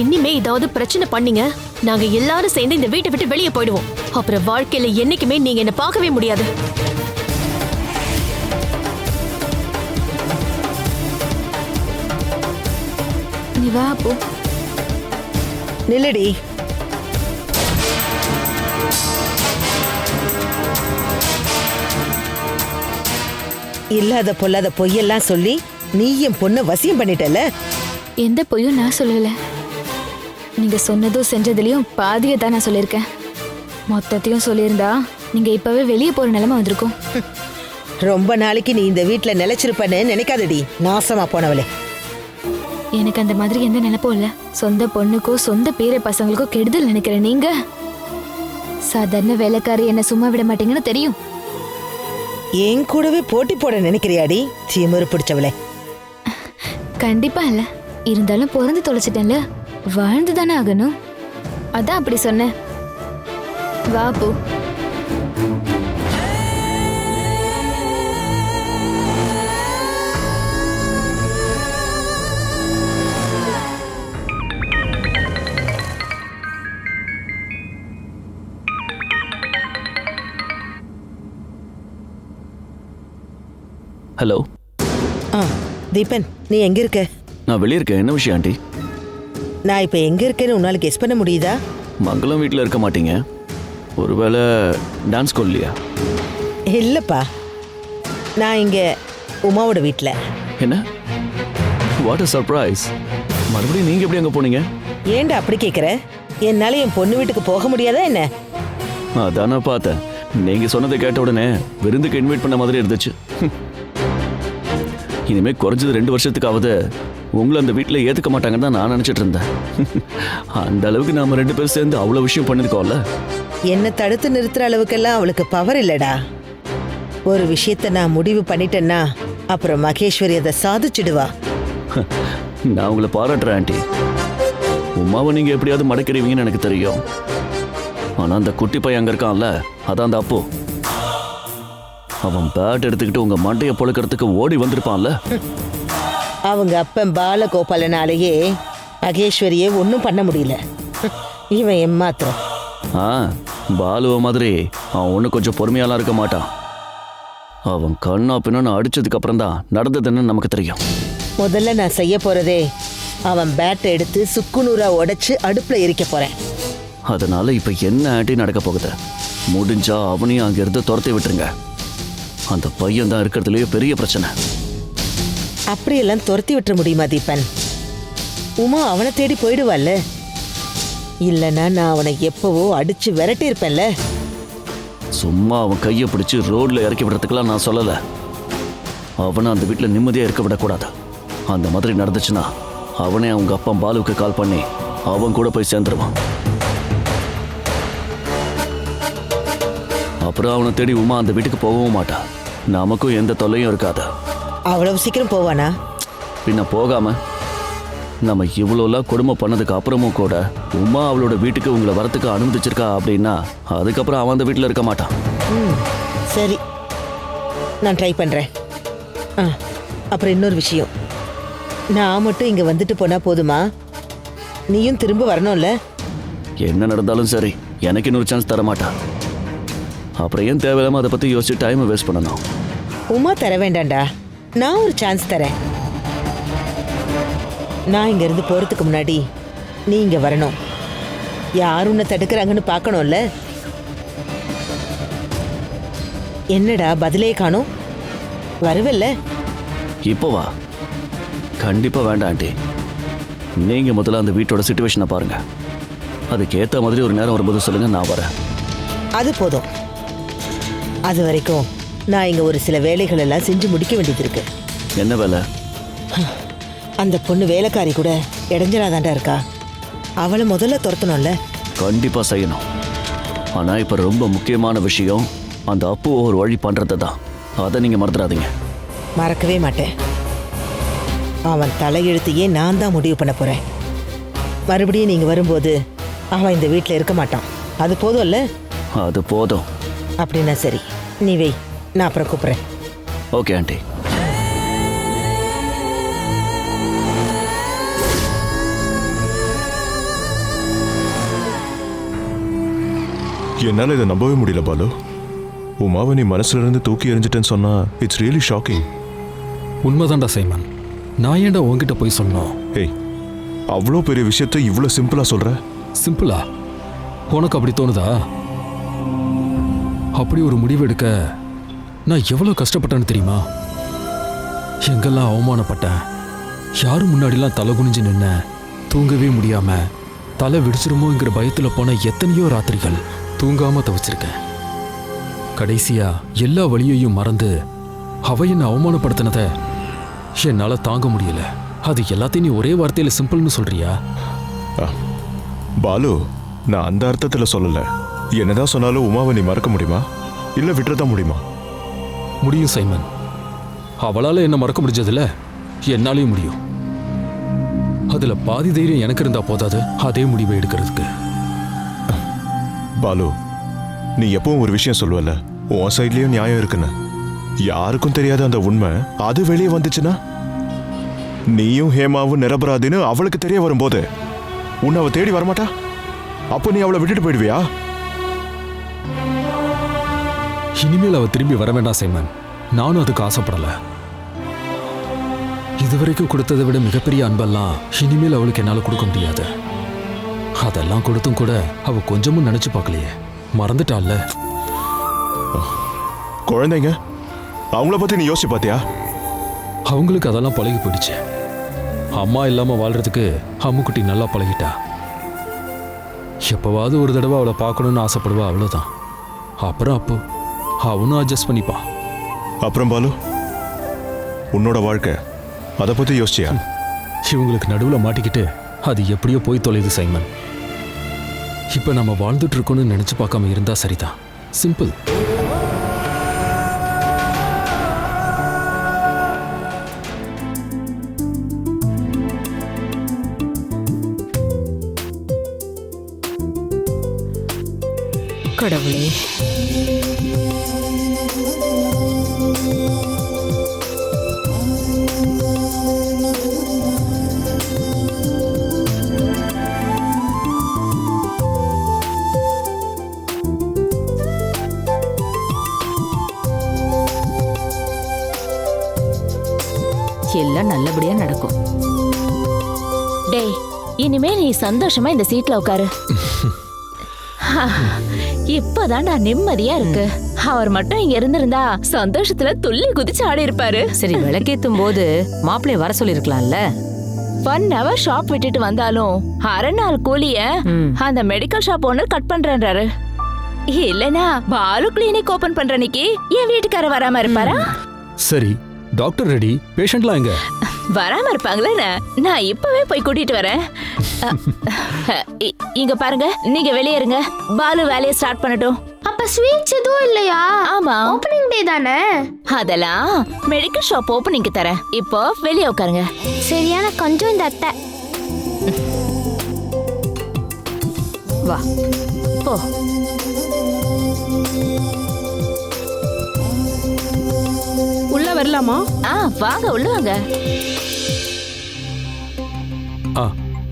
இனிமே ஏதாவது பிரச்சனை பண்ணீங்க, நாங்க எல்லாரும் சேர்ந்து இந்த வீட்டை விட்டு வெளியே போயிடுவோம். அப்புறம் வாழ்க்கையில என்னைக்குமே நீங்க என்ன பார்க்கவே முடியாது. நீ வா அப்போ. நில்லடி. இல்லாத பொல்லாத பொய்யெல்லாம் சொல்லி நீ என் பொண்ணை வசியம் பண்ணிட்டல. எந்த பொய்யும் நான் சொல்லல. நீங்க சொன்னதும் செஞ்சதுலயும் பாதியை தான் நான் சொல்லியிருக்கேன். மொத்தத்தையும் சொல்லியிருந்தா நீங்க இப்பவே வெளியே போற நிலைமை வந்திருக்கும். ரொம்ப நாளைக்கு நீ இந்த வீட்டுல நிலைச்சிருப்பன்னு நினைக்காதடி, நாசமா போனவளே. எனக்கு அந்த மாதிரி எந்த நினைப்பும் இல்ல. சொந்த பொண்ணுக்கோ சொந்த பேர பசங்களுக்கோ கெடுதல் நினைக்கிறேன். நீங்க சாதாரண வேலைக்காரி என்ன சும்மா விட மாட்டீங்கன்னு தெரியும். என் கூடவே போட்டி போட நினைக்கிறியாடி, சீமறு பிடிச்சவளே? கண்டிப்பா இல்ல. இருந்தாலும் பிறந்து தொலைச்சிட்டேன்ல, வாழ்ந்து தானே ஆகணும். அதான் அப்படி சொன்னேன். வா போ. ஹலோ. தீபன், நீ எங்க இருக்க? நான் வெளியே இருக்கேன். என்ன விஷயம் ஆண்டி? நான் இப்ப எங்க இருக்கேன்னு உன்னால கெஸ் பண்ண முடியுதா? மங்களம் வீட்டில் இருக்க மாட்டீங்க. ஒருவேளை டான்ஸ் ஸ்கூல்லையா? இல்லப்பா, நான் இங்க உமாவோட வீட்டில். என்ன? What a surprise. மறுபடியும் நீங்க எப்படி அங்கே போனீங்க? ஏன்டா அப்படி கேட்குற? என்னால என் பொண்ணு வீட்டுக்கு போக முடியாதா என்ன? அதான் நான் பார்த்தேன். நீங்க சொன்னதை கேட்ட உடனே விருந்துக்கு இன்வைட் பண்ண மாதிரி இருந்துச்சு. இனிமே குறைஞ்சது 2 வருஷத்துக்காவது உங்களை அந்த வீட்டில் ஏற்றுக்க மாட்டாங்கன்னு தான் நான் நினச்சிட்டு இருந்தேன். அந்த அளவுக்கு நாம 2 பேரும் சேர்ந்து அவ்வளோ விஷயம் பண்ணியிருக்கோம்ல. என்னை தடுத்து நிறுத்துற அளவுக்கெல்லாம் அவளுக்கு பவர் இல்லடா. ஒரு விஷயத்த நான் முடிவு பண்ணிட்டேன்னா அப்புறம் மகேஸ்வரி அதை சாதிச்சிடுவா. நான் உங்களை பாராட்டுறேன் ஆண்டி. உமாவை நீங்கள் எப்படியாவது மடக்கிறீங்கன்னு எனக்கு தெரியும். ஆனால் அந்த குட்டி பையன் அங்கே இருக்கான்ல, அதான் அந்த அப்போ. அவன் பேட் எடுத்துக்கிட்டு உங்கள் மண்டையை பொழுக்கிறதுக்கு ஓடி வந்திருப்பான்ல. அவங்க அப்பன் பாலகோபாலனாலேயே மகேஸ்வரியை ஒன்றும் பண்ண முடியல. இவன் ஏமாத்திரம். பாலுவ மாதிரி அவன் ஒன்றும் கொஞ்சம் பொறுமையாலாம் இருக்க மாட்டான். அவன் கண்ணா பின்னு அடிச்சதுக்கு அப்புறம் தான் நடந்ததுன்னு நமக்கு தெரியும். முதல்ல நான் செய்ய போறதே அவன் பேட்டை எடுத்து சுக்குநூறா உடைச்சு அடுப்புல எரிக்க போறேன். அதனால இப்ப என்ன ஆண்டி நடக்க போகுது? முடிஞ்சா அவனையும் அங்கிருந்து துரத்தி விட்டுருங்க. அந்த பையன் தான் இருக்கிறதுலயே பெரிய பிரச்சனை. அப்படியெல்லாம் துரத்தி விட்டுற முடியுமா தீபன்? உமா அவனை தேடி போயிடுவாள்ல. இல்லைன்னா நான் அவனை எப்பவோ அடிச்சு விரட்டி இருப்பேன்ல. சும்மா அவன் கையை பிடிச்சி ரோட்ல இறக்கி விடுறதுக்கெல்லாம் நான் சொல்லலை. அவனை அந்த வீட்டில் நிம்மதியாக இருக்க விடக்கூடாது. அந்த மாதிரி நடந்துச்சுன்னா அவனே அவங்க அப்பா பாலுவுக்கு கால் பண்ணி அவன் கூட போய் சேர்ந்துருவான். அப்புறம் அவனை தேடி உமா அந்த வீட்டுக்கு போகவும் மாட்டான். நமக்கும் எந்த தொல்லையும் இருக்காது. அவ்வளவு சீக்கிரம் போவானா? பின்ன போகாம நம்ம இவ்வளோலாம் கொடுமை பண்ணதுக்கு அப்புறமும் கூட உமா அவளோட வீட்டுக்கு உங்களை வரத்துக்கு அனுமதிச்சிருக்கா அப்படின்னா அதுக்கப்புறம் அவன் அந்த வீட்டில் இருக்க மாட்டான். சரி, நான் ட்ரை பண்ணுறேன். அப்புறம் இன்னொரு விஷயம், நான் மட்டும் இங்கே வந்துட்டு போனால் போதுமா? நீயும் திரும்ப வரணும்ல? என்ன நடந்தாலும் சரி, எனக்கு இன்னொரு சான்ஸ் தர மாட்டான். அப்புறம் ஏன் தேவையில்லாம அதை பற்றி யோசிச்சு டைமை வேஸ்ட் பண்ணணும்? உமா தர வேண்டாம்டா, நான் ஒரு சான்ஸ் தரேன். நான் இங்கேருந்து போகிறதுக்கு முன்னாடி நீ இங்கே வரணும். யார் உன்னை தடுக்கிறாங்கன்னு பார்க்கணும்ல. என்னடா பதிலே காணோம்? வருவல்ல? இப்போ வா. கண்டிப்பாக வேண்டாம் ஆண்டி. நீங்கள் முதல்ல அந்த வீட்டோட சுச்சுவேஷனை பாருங்க. அதுக்கேற்ற மாதிரி ஒரு நேரம் வரும்போது சொல்லுங்க, நான் வரேன். அது போதும். அது வரைக்கும் நான் இங்கே ஒரு சில வேலைகள் எல்லாம் செஞ்சு முடிக்க வேண்டியது இருக்கு. என்ன வேலை? அந்த பொண்ணு வேலைக்காரி கூட இடைஞ்சலாதாண்டா இருக்கா. அவளை முதல்ல துரத்தணும்ல. கண்டிப்பாக செய்யணும். ஆனால் இப்போ ரொம்ப முக்கியமான விஷயம் அந்த அப்பு ஒரு வழி பண்ணுறது தான். அதை நீங்கள் மறந்துடாதீங்க. மறக்கவே மாட்டேன். அவன் தலையெழுத்தையே நான் தான் முடிவு பண்ண போகிறேன். மறுபடியும் நீங்கள் வரும்போது அவன் இந்த வீட்டில் இருக்க மாட்டான். அது போதும்ல? அது போதும். அப்படின்னா சரி, நீ வை, நான் அப்புறம் கூப்பிட்றேன். Okay aunty. என்னால் இதை நம்பவே முடியல பாலு. உமாவை நீ மனசுல இருந்து தூக்கி எறிஞ்சிட்டேன்னு சொன்னா இட்ஸ் ரியலி ஷாக்கிங். உண்மைதான்டா சைமன். நான் ஏன்டா உன்கிட்ட போய் சொன்னோம்? ஏய், அவ்வளோ பெரிய விஷயத்த இவ்வளோ சிம்பிளா சொல்ற? சிம்பிளா? உனக்கு அப்படி தோணுதா? அப்படி ஒரு முடிவு எடுக்க நான் எவ்வளோ கஷ்டப்பட்டேன்னு தெரியுமா? எங்கெல்லாம் அவமானப்பட்டேன். யாரும் முன்னாடிலாம் தலை குனிஞ்சு நின்ன, தூங்கவே முடியாம தலை விடிச்சிருமோங்கிற பயத்தில் போன எத்தனையோ ராத்திரிகள் தூங்காம தவிச்சிருக்கேன். கடைசியா எல்லா வழியையும் மறந்து அவ என்னை அவமானப்படுத்தினதை என்னால தாங்க முடியல. அது எல்லாத்தையும் நீ ஒரே வார்த்தையில சிம்பிள்னு சொல்றியா? பாலு, நான் அந்த அர்த்தத்தில் சொல்லல. என்னதான் சொன்னாலும் உமாவை நீ மறக்க முடியுமா? இல்லை விட்டுறதான் முடியுமா? முடியும் சைமன். அவளால் என்ன மறக்க முடிஞ்சதில்ல, என்னாலையும் முடியும். அதுல பாதி தைரியம் எனக்கு இருந்தா போதாது அதே முடிவை எடுக்கிறதுக்கு. பாலு, நீ எப்பவும் ஒரு விஷயம் சொல்லுவல, உன் சைட்லயும் நியாயம் இருக்குன்னு. யாருக்கும் தெரியாத அந்த உண்மை அது வெளியே வந்துச்சுன்னா நீயும் ஹேமாவும் நிரபராதின்னு அவளுக்கு தெரிய வரும்போது உன்னை அவ தேடி வரமாட்டா? அப்போ நீ அவளை விட்டுட்டு போயிடுவியா? இனிமேல் அவ திரும்பி வர வேண்டாம் சைமன். நானும் அதுக்கு ஆசைப்படல. இதுவரைக்கும் கொடுத்ததை விட மிகப்பெரிய அன்பெல்லாம் இனிமேல் அவளுக்கு என்னால கொடுக்க முடியாது. அதெல்லாம் கொடுத்தும் கூட அவ கொஞ்சமும் நினைச்சு பார்க்கலையே. மறந்துட்டாள்ல. குழந்தைங்க, அவங்கள பத்தி நீ யோசிச்சு பாத்தியா? அவங்களுக்கு அதெல்லாம் பழகி போயிடுச்சு. அம்மா இல்லாம வாழ்றதுக்கு அம்முக்குட்டி நல்லா பழகிட்டா. எப்பவாவது ஒரு தடவை அவளை பார்க்கணும்னு ஆசைப்படுவா, அவ்வளவுதான். அப்புறம் அப்போ அவனும் அட்ஜஸ்ட் பண்ணிப்பா. அப்புறம் பாலு, உன்னோட வாழ்க்கை அதை பத்தி யோசிச்சியா? இவங்களுக்கு நடுவில் மாட்டிக்கிட்டு அது எப்படியோ போய் தொலைது சைமன். இப்ப நம்ம வாழ்ந்துட்டு இருக்கோம்னு நினைச்சு பார்க்காம இருந்தா சரிதான். சிம்பிள். கடவுளே, எல்லாம் நல்லபடியா நடக்கும். டேய், இனிமே நீ சந்தோஷமா இந்த சீட்ல உட்காரு. இப்பதான்டா நிம்மதியா இருக்கு. அவர் மட்டும் இங்க இருந்திருந்தா சந்தோஷத்துல துள்ளி குதிச்சு ஆடி இருப்பாரு. சரி, விளக்கேத்தும் போது மாப்பிள்ளைய வர சொல்லிருக்கலாம்ல. 1 hour ஷாப் விட்டுட்டு வந்தாலும் அரை நாள் கூலிய அந்த மெடிக்கல் ஷாப் ஓனர் கட் பண்றாரு. இல்லனா பாலு கிளினிக் ஓபன் பண்ற அன்னைக்கு என் வீட்டுக்கார வராம இருப்பாரா? சரி, டாக்டர் ரெடி, பேஷண்ட்லாம் எங்க? வராம இருப்பாங்களே. நான் இப்பவே போய் கூட்டிட்டு வரேன். இங்க பாருங்க, நீங்க வெளியே இருங்க. பாலு வேலையை ஸ்டார்ட் பண்ணட்டும். அப்ப ஸ்வீட்ஸ் எதுவும் இல்லையா? ஆமா, ஓபனிங் டே தானே. அதெல்லாம் மெடிக்கல் ஷாப் ஓபனிங்க்கு தரேன். இப்போ வெளியே உட்காருங்க. சரியான கொஞ்சம் இந்த அத்தை. வா போ. உள்ள வரலாமா? வாங்க, உள்ள வாங்க.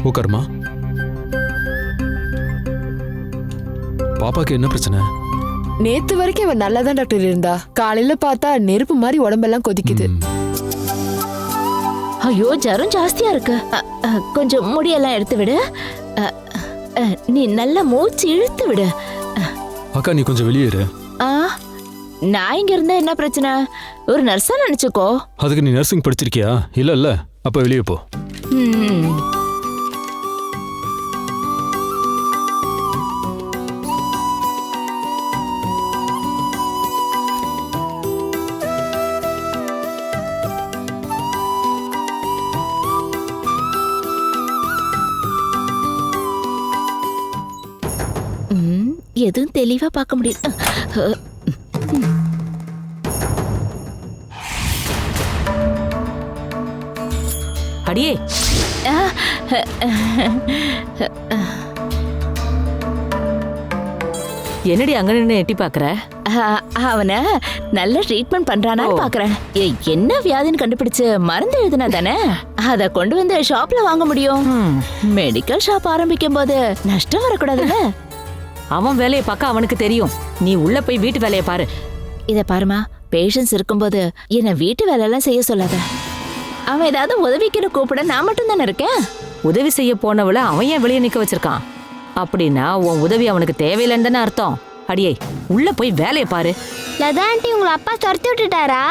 உட்காருமா. பாப்பாக்கு என்ன பிரச்சனை? நேத்து வரைக்கும் அவன் நல்லாதான் டாக்டர் இருந்தா. காலையில பார்த்தா நெருப்பு மாதிரி உடம்பெல்லாம் கொதிக்குது. ஐயோ ஜரம் ஜாஸ்தியா இருக்கு. கொஞ்சம் முடியெல்லாம் எடுத்து விடு. அ, அ, நீ நல்லா மூச்சு இழுத்து விடு. அக்கா நீ கொஞ்சம் வெளியே இரு. ஆ, நான் இங்க இருந்தா என்ன பிரச்சனை? ஒரு நர்ஸா நினைச்சுக்கோ. அதுக்கு நீ நர்சிங் படிச்சிருக்கியா? இல்ல இல்ல, அப்ப வெளியே போ. ம். எதுவும் தெளிவா பார்க்க முடியல. அடியே என்னடி அங்க நின்று எட்டி பாக்குற? அவனை நல்ல ட்ரீட்மெண்ட் பண்றானா பாக்குறேன். என்ன வியாதின்னு கண்டுபிடிச்சு மருந்து எழுதுனா தானே அத கொண்டு வந்து ஷாப்ல வாங்க முடியும். மெடிக்கல் ஷாப் ஆரம்பிக்கும் போது நஷ்டம் வரக்கூடாதுல்ல. அவன் வேலையை பார்க்க அவனுக்கு தெரியும். நீ உள்ள போய் வீட்டு வேலையை பாரு. இத பாருமா, பேஷன்ஸ் இருக்கும்போது என்ன வீட்டு வேலையெல்லாம் செய்ய சொல்லாத. அவன் ஏதாவது உதவிக்கிற கூப்பிட நான் மட்டும் தானே இருக்கேன். உதவி செய்ய போனவள அவன் ஏன் வெளியே நிக்க வச்சிருக்கான்? அப்படின்னா உன் உதவி அவனுக்கு தேவையில்லைன்னு தானே அர்த்தம். அடியே உள்ள போய் வேலையை பாரு. லதா ஆண்டி உங்களை அப்பா துரத்தி விட்டுட்டாரா?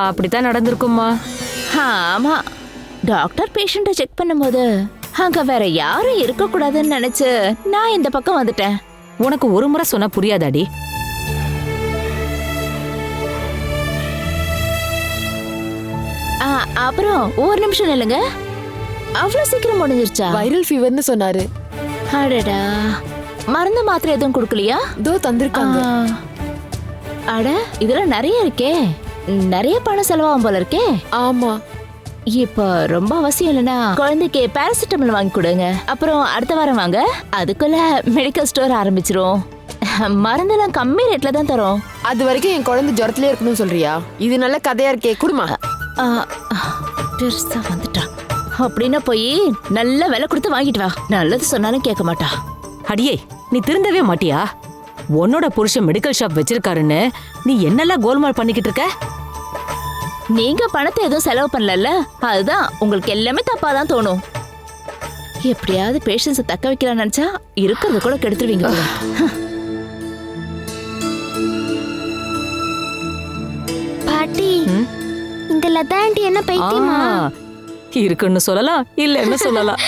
அப்படித்தான் நடந்திருக்குமா? ஆமா, டாக்டர் பேஷண்ட்டை செக் பண்ணும்போது அங்க வேற யாரும் இருக்க கூடாதுன்னு நினைச்சு நான் இந்த பக்கம் வந்துட்டேன். உனக்கு ஒரு முறை சொன்னா புரியாதாடி? அப்புறம் ஒரு நிமிஷம் இல்லைங்க, அவ்வளவு சீக்கிரம் முடிஞ்சிருச்சா? வைரல் ஃபீவர்னு சொன்னாரு. அடடா, மருந்து மாத்திரை எதுவும் கொடுக்கலையா? தோ தந்திருக்காங்க. அட இதெல்லாம் நிறைய இருக்கே, நிறைய பணம் செலவாகும் போல இருக்கே. ஆமா, இப்ப ரொம்ப அவசியம் இல்லைன்னா குழந்தைக்கு பாராசிட்டமால் வாங்கி கொடுங்க. அப்புறம் அடுத்த வாரம் வாங்க, அதுக்குள்ள மெடிக்கல் ஸ்டோர் ஆரம்பிச்சிரும். மருந்தெல்லாம் கம்மி ரேட்ல தான் தரோம். அது வரைக்கும் என் குழந்தை ஜுரத்திலே இருக்கணும்னு சொல்றியா? இது நல்ல கதையா இருக்கே, குடுமா. பெருசா வந்துட்டா அப்படின்னா போய் நல்ல விலை கொடுத்து வாங்கிட்டு வா. நல்லது சொன்னாலும் கேட்க மாட்டா. அடியே நீ திருந்தவே மாட்டியா? உன்னோட புருஷன் மெடிக்கல் ஷாப் வச்சிருக்காருன்னு நீ என்னெல்லாம் கோல்மால் பண்ணிக்கிட்டு இருக்க? நீங்க பணத்தை எதுவும் செலவு பண்ணல, அதுதான் உங்களுக்கு எல்லாமே தப்பாதான் தோணும். எப்படியாவது பேஷன்ஸை தக்க வைக்கலாம்னு நினைச்சா இருக்கிறது கூட கெடுத்துருவீங்க. பாட்டி, இந்த லதா ஆண்டி என்ன பைத்தியமா? இருக்குன்னு சொல்லலாம், இல்லன்னு சொல்லலாம்.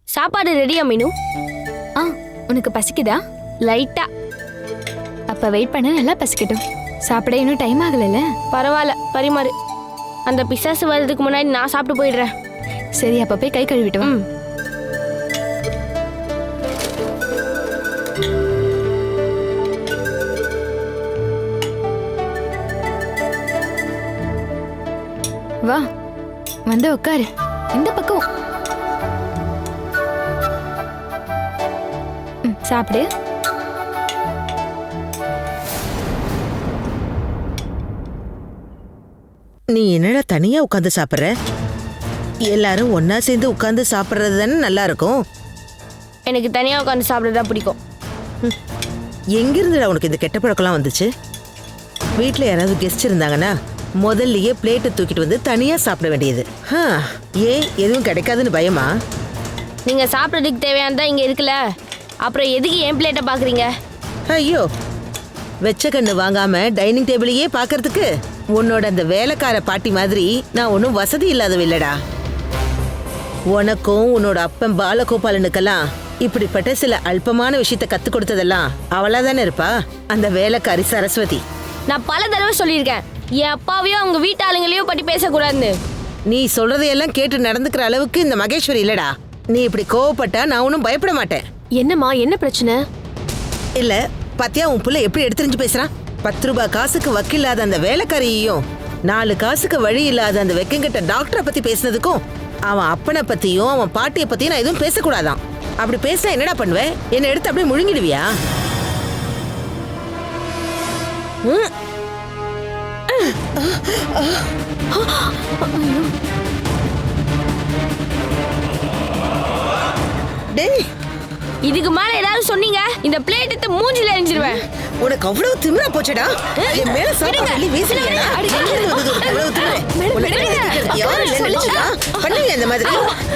சாப்பாடு ரெடியா மீனு? உனக்கு பசிக்குதா? லைட்டா. அப்ப வெயிட் பண்ண, நல்லா பசிக்கட்டும். சாப்பிட இன்னும் டைம் ஆகலைல்ல? பரவாயில்ல, பரிமாறு. அந்த பிசாசு வர்றதுக்கு முன்னாடி நான் சாப்பிட்டு போயிடுறேன். சரி, அப்ப போய் கை கழுவிட்டு வா. வா, வந்து உட்காரு. இந்த பக்கம் சாப்பிடு. நீ என்னடா தனியா உட்காந்து சாப்பிடுற? எல்லாரும் ஒன்னா சேர்ந்து உட்காந்து சாப்பிடுறது தானே நல்லா இருக்கும். எனக்கு தனியா உட்காந்து சாப்பிடதான் பிடிக்கும். எங்கிருந்துடா உனக்கு இந்த கெட்ட பழக்கம்லாம் வந்துச்சு? வீட்டில் யாராவது கெஸ்ட் இருந்தாங்கன்னா முதல்லயே பிளேட்டை தூக்கிட்டு வந்து தனியா சாப்பிட வேண்டியது. ஏன் எதுவும் கிடைக்காதுன்னு பயமா? நீங்க சாப்பிட்றதுக்கு தேவையானதான் இங்க இருக்குல்ல, அப்புறம் எதுக்கு என் பிளேட்டை பாக்குறீங்க? ஐயோ, வெச்ச கண்ணு வாங்காம டைனிங் டேபிளையே பாக்குறதுக்கு உன்னோட அந்த வேலைக்கார பாட்டி மாதிரி நான் ஒன்றும் வசதி இல்லாதவ இல்லடா. உனக்கும் உன்னோட அப்பன் பாலகோபாலனுக்கெல்லாம் இப்படிப்பட்ட சில அல்பமான விஷயத்த கத்து கொடுத்ததெல்லாம் அவளா தானே இருப்பா, அந்த வேலைக்காரி சரஸ்வதி. நான் பல தடவை சொல்லியிருக்கேன், என் அப்பாவையும் அவங்க வீட்டு ஆளுங்களையும் பற்றி பேசக்கூடாதுன்னு. நீ சொல்றதையெல்லாம் கேட்டு நடந்துக்கிற அளவுக்கு இந்த மகேஸ்வரி இல்லடா. நீ இப்படி கோவப்பட்டா நான் ஒன்றும் பயப்பட மாட்டேன். என்னம்மா, என்ன பிரச்சனை? இல்ல பாத்தியா உன் புள்ள எப்படி எடுத்துரிஞ்சு பேசுறான்? 10 ரூபாய் காசுக்கு வக்கில்லாத அந்த வேலைக்காரியையும் 4 காசுக்கு வழி இல்லாத அந்த வெக்கங்கிட்ட டாக்டரை பத்தி பேசினதுக்கும் அவன் அப்பனை பத்தியும் அவன் பாட்டியை பத்தியும் நான் எதுவும் பேசக்கூடாதான். அப்படி பேசினா என்னடா பண்ணுவேன்? என்னை எடுத்து அப்படியே முழுங்கிடுவியா? டேய், இதுக்கு மேல ஏதாவது சொன்னீங்க இந்த பிளேட் எடுத்து மூஞ்சில எரிஞ்சிருவேன். உனக்கு அவ்வளவு திமிரா போச்சடா? என் மேல சாப்பாடு அள்ளி வீசுறீங்கடா? அவ்வளவு திமிரு. யாரு நினைச்சா பண்ணுவீங்க இந்த மாதிரி?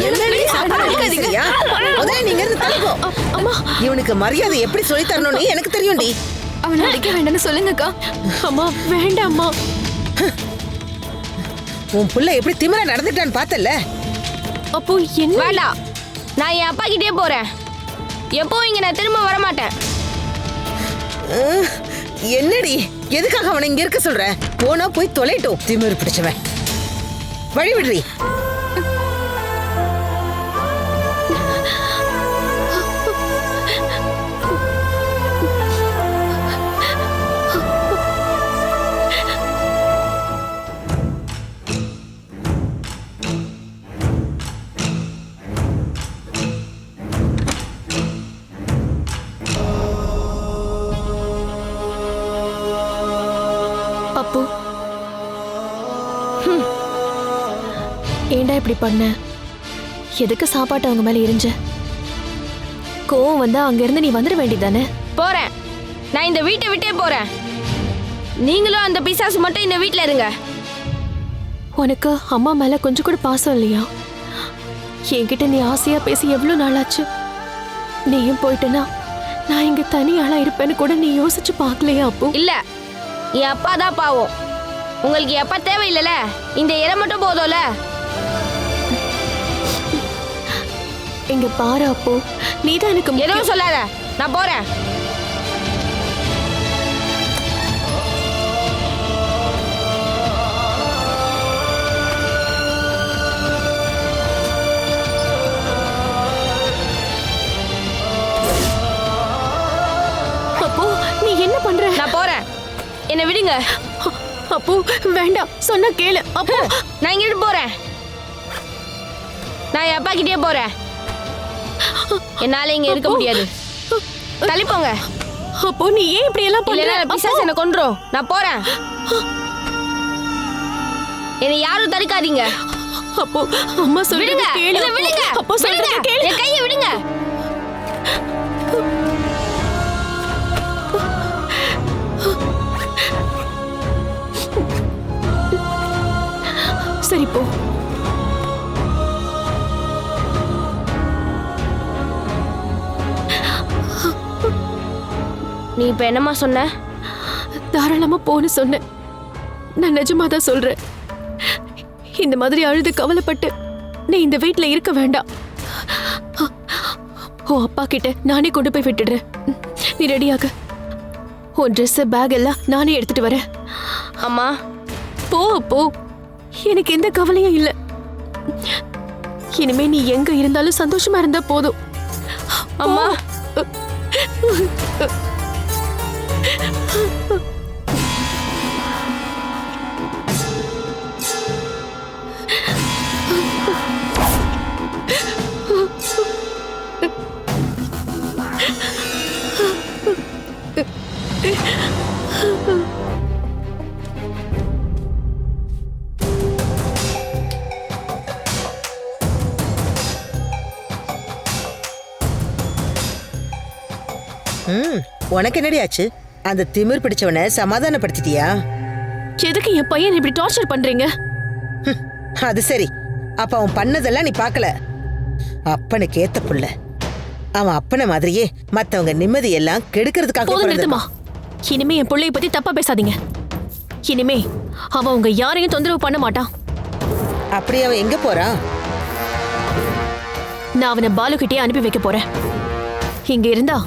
என் மேல சாப்பாடு அள்ளி வீசுறியா? முதல்ல நீங்க இருந்து தள்ளுங்க. அம்மா, இவனுக்கு மரியாதை எப்படி சொல்லி தரணும்னு எனக்கு தெரியும்டி. அவனை அடிக்க வேண்டாம்னு சொல்லுங்கக்கா. அம்மா வேண்டாம்மா. உன் புள்ள எப்படி திமிரா நடந்துட்டான்னு பார்த்தல? அப்போ என்ன? வேண்டாம், நான் என் அப்பா கிட்டே போறேன். எப்பவும் இங்க நான் திரும்ப வர மாட்டேன். என்னடி, எதுக்காக அவனை இங்க இருக்க சொல்ற? போனா போய் தொலைட்டும், திமிரு பிடிச்சவன். வழி விடுறி. அப்போ ஏண்டா இப்படி பண்ண? எதுக்கு சாப்பாட்டு அவங்க மேல எரிஞ்ச? கோவம் வந்தா அங்க இருந்து நீ வந்துட வேண்டியதானே? போறேன், நான் இந்த வீட்டை விட்டே போறேன். நீங்களும் அந்த பிசாசு மட்டும் இந்த வீட்ல இருங்க. உனக்கு அம்மா மேல கொஞ்சம் கூட பாசம் இல்லையா? என்கிட்ட நீ ஆசையா பேசி எவ்வளவு நாளாச்சு. நீயும் போயிட்டனா நான் இங்க தனி ஆளா இருப்பேன்னு கூட நீ யோசிச்சு பார்க்கலையா? அப்போ இல்ல, என் அப்பா தான் பாவம். உங்களுக்கு என் அப்பா தேவையில்லைல, இந்த இடம் மட்டும் போதும்ல. இங்க பாரு அப்போ, நீதான் எனக்கு எதுவும் சொல்லாத, நான் போறேன். அப்போ நீ என்ன பண்ற? நான் போறேன், என்ன விடுங்க. அப்போ வேண்டாம், சொன்னா கேளு. அப்போ நான் இங்கிட்டு போறேன். நான் என் அப்பா கிட்டே போறேன். என்னால இங்க இருக்க முடியாது. தள்ளிப்போங்க. அப்போ நீ ஏன் இப்படி எல்லாம் பண்ற? பிசாசு என்ன கொன்றும். நான் போறேன். என்னை யாரும் தடுக்காதீங்க. அப்போ அம்மா சொல்லுங்க, கேளு. என்ன விடுங்க. அப்போ சொல்லுங்க, கேளு. என் கையை விடுங்க. சரி போ. நீ இப்ப என்னம்மா சொன்ன? தாராளமா போன்னு சொன்னேன். நான் நிஜமா தான் சொல்றேன். இந்த மாதிரி அழுது கவலைப்பட்டு நீ இந்த வீட்ல இருக்க வேண்டாம். ஓ அப்பா கிட்ட நானே கொண்டு போய் விட்டுடுறேன். நீ ரெடியாக. உன் ட்ரெஸ் பேக் எல்லாம் நானே எடுத்துட்டு வரேன். அம்மா போ. போ, எனக்கு எந்த கவலையும் இல்லை. இனிமே நீ எங்க இருந்தாலும் சந்தோஷமா இருந்தா போதும். அம்மா. உனக்கு என்னடி ஆச்சு? அந்த திமிர் பிடிச்சவனை சமாதானப்படுத்திட்டியா? எதுக்கு என் பையன் இப்படி டார்ச்சர் பண்றீங்க? அது சரி, அப்ப அவன் பண்ணதெல்லாம் நீ பார்க்கல. அப்பனுக்கு ஏத்த புள்ள. அவன் அப்பனை மாதிரியே மத்தவங்க நிம்மதி எல்லாம் கெடுக்கிறதுக்காக. போதும் நிறுத்துமா. இனிமே என் பிள்ளைய பத்தி தப்பா பேசாதீங்க. இனிமே அவன் உங்க யாரையும் தொந்தரவு பண்ண மாட்டான். அப்படி அவன் எங்க போறான்? நான் அவனை பாலு கிட்டே அனுப்பி வைக்க போறேன். இங்க இருந்தா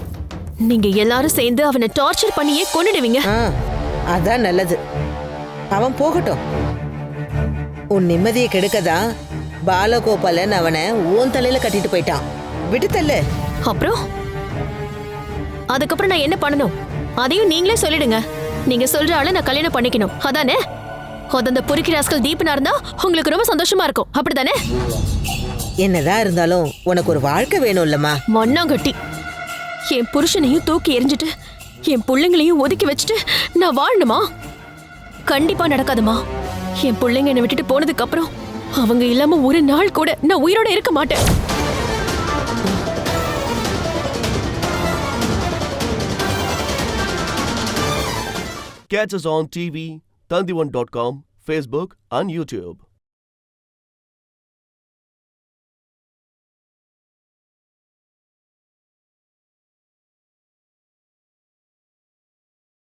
நீங்க எல்லாரும் சேர்ந்து அவனை டார்ச்சர் பண்ணியே கொன்னுடுவீங்க. அதான் நல்லது. அவன் போகட்டும். உன் நிம்மதியை கெடுக்கதான் பாலகோபாலன் அவனை ஓன் தலையில கட்டிட்டு போயிட்டான். விட்டு தள்ளு. அப்புறம் அதுக்கப்புறம் நான் என்ன பண்ணணும் அதையும் நீங்களே சொல்லிடுங்க. நீங்க சொல்ற ஆளை நான் கல்யாணம் பண்ணிக்கணும், அதானே? அந்த பொறுக்கி ராஸ்கல் தீபனா இருந்தா உங்களுக்கு ரொம்ப சந்தோஷமா இருக்கும், அப்படிதானே? என்னதான் இருந்தாலும் உனக்கு ஒரு வாழ்க்கை வேணும் இல்லம்மா. மண்ணாங்கட்டி, என் புருஷனையும் தூக்கி எரிஞ்சிட்டு என் பிள்ளைங்களையும் ஒதுக்கி வச்சுட்டு நான் வாழணுமா? கண்டிப்பா நடக்காதுமா. என் பிள்ளைங்க என்னை விட்டுட்டு போனதுக்கு அப்புறம் அவங்க இல்லாம ஒரு நாள் கூட நான் உயிரோட இருக்க மாட்டேன். Catch us on TV, Tandivan.com, Facebook and YouTube.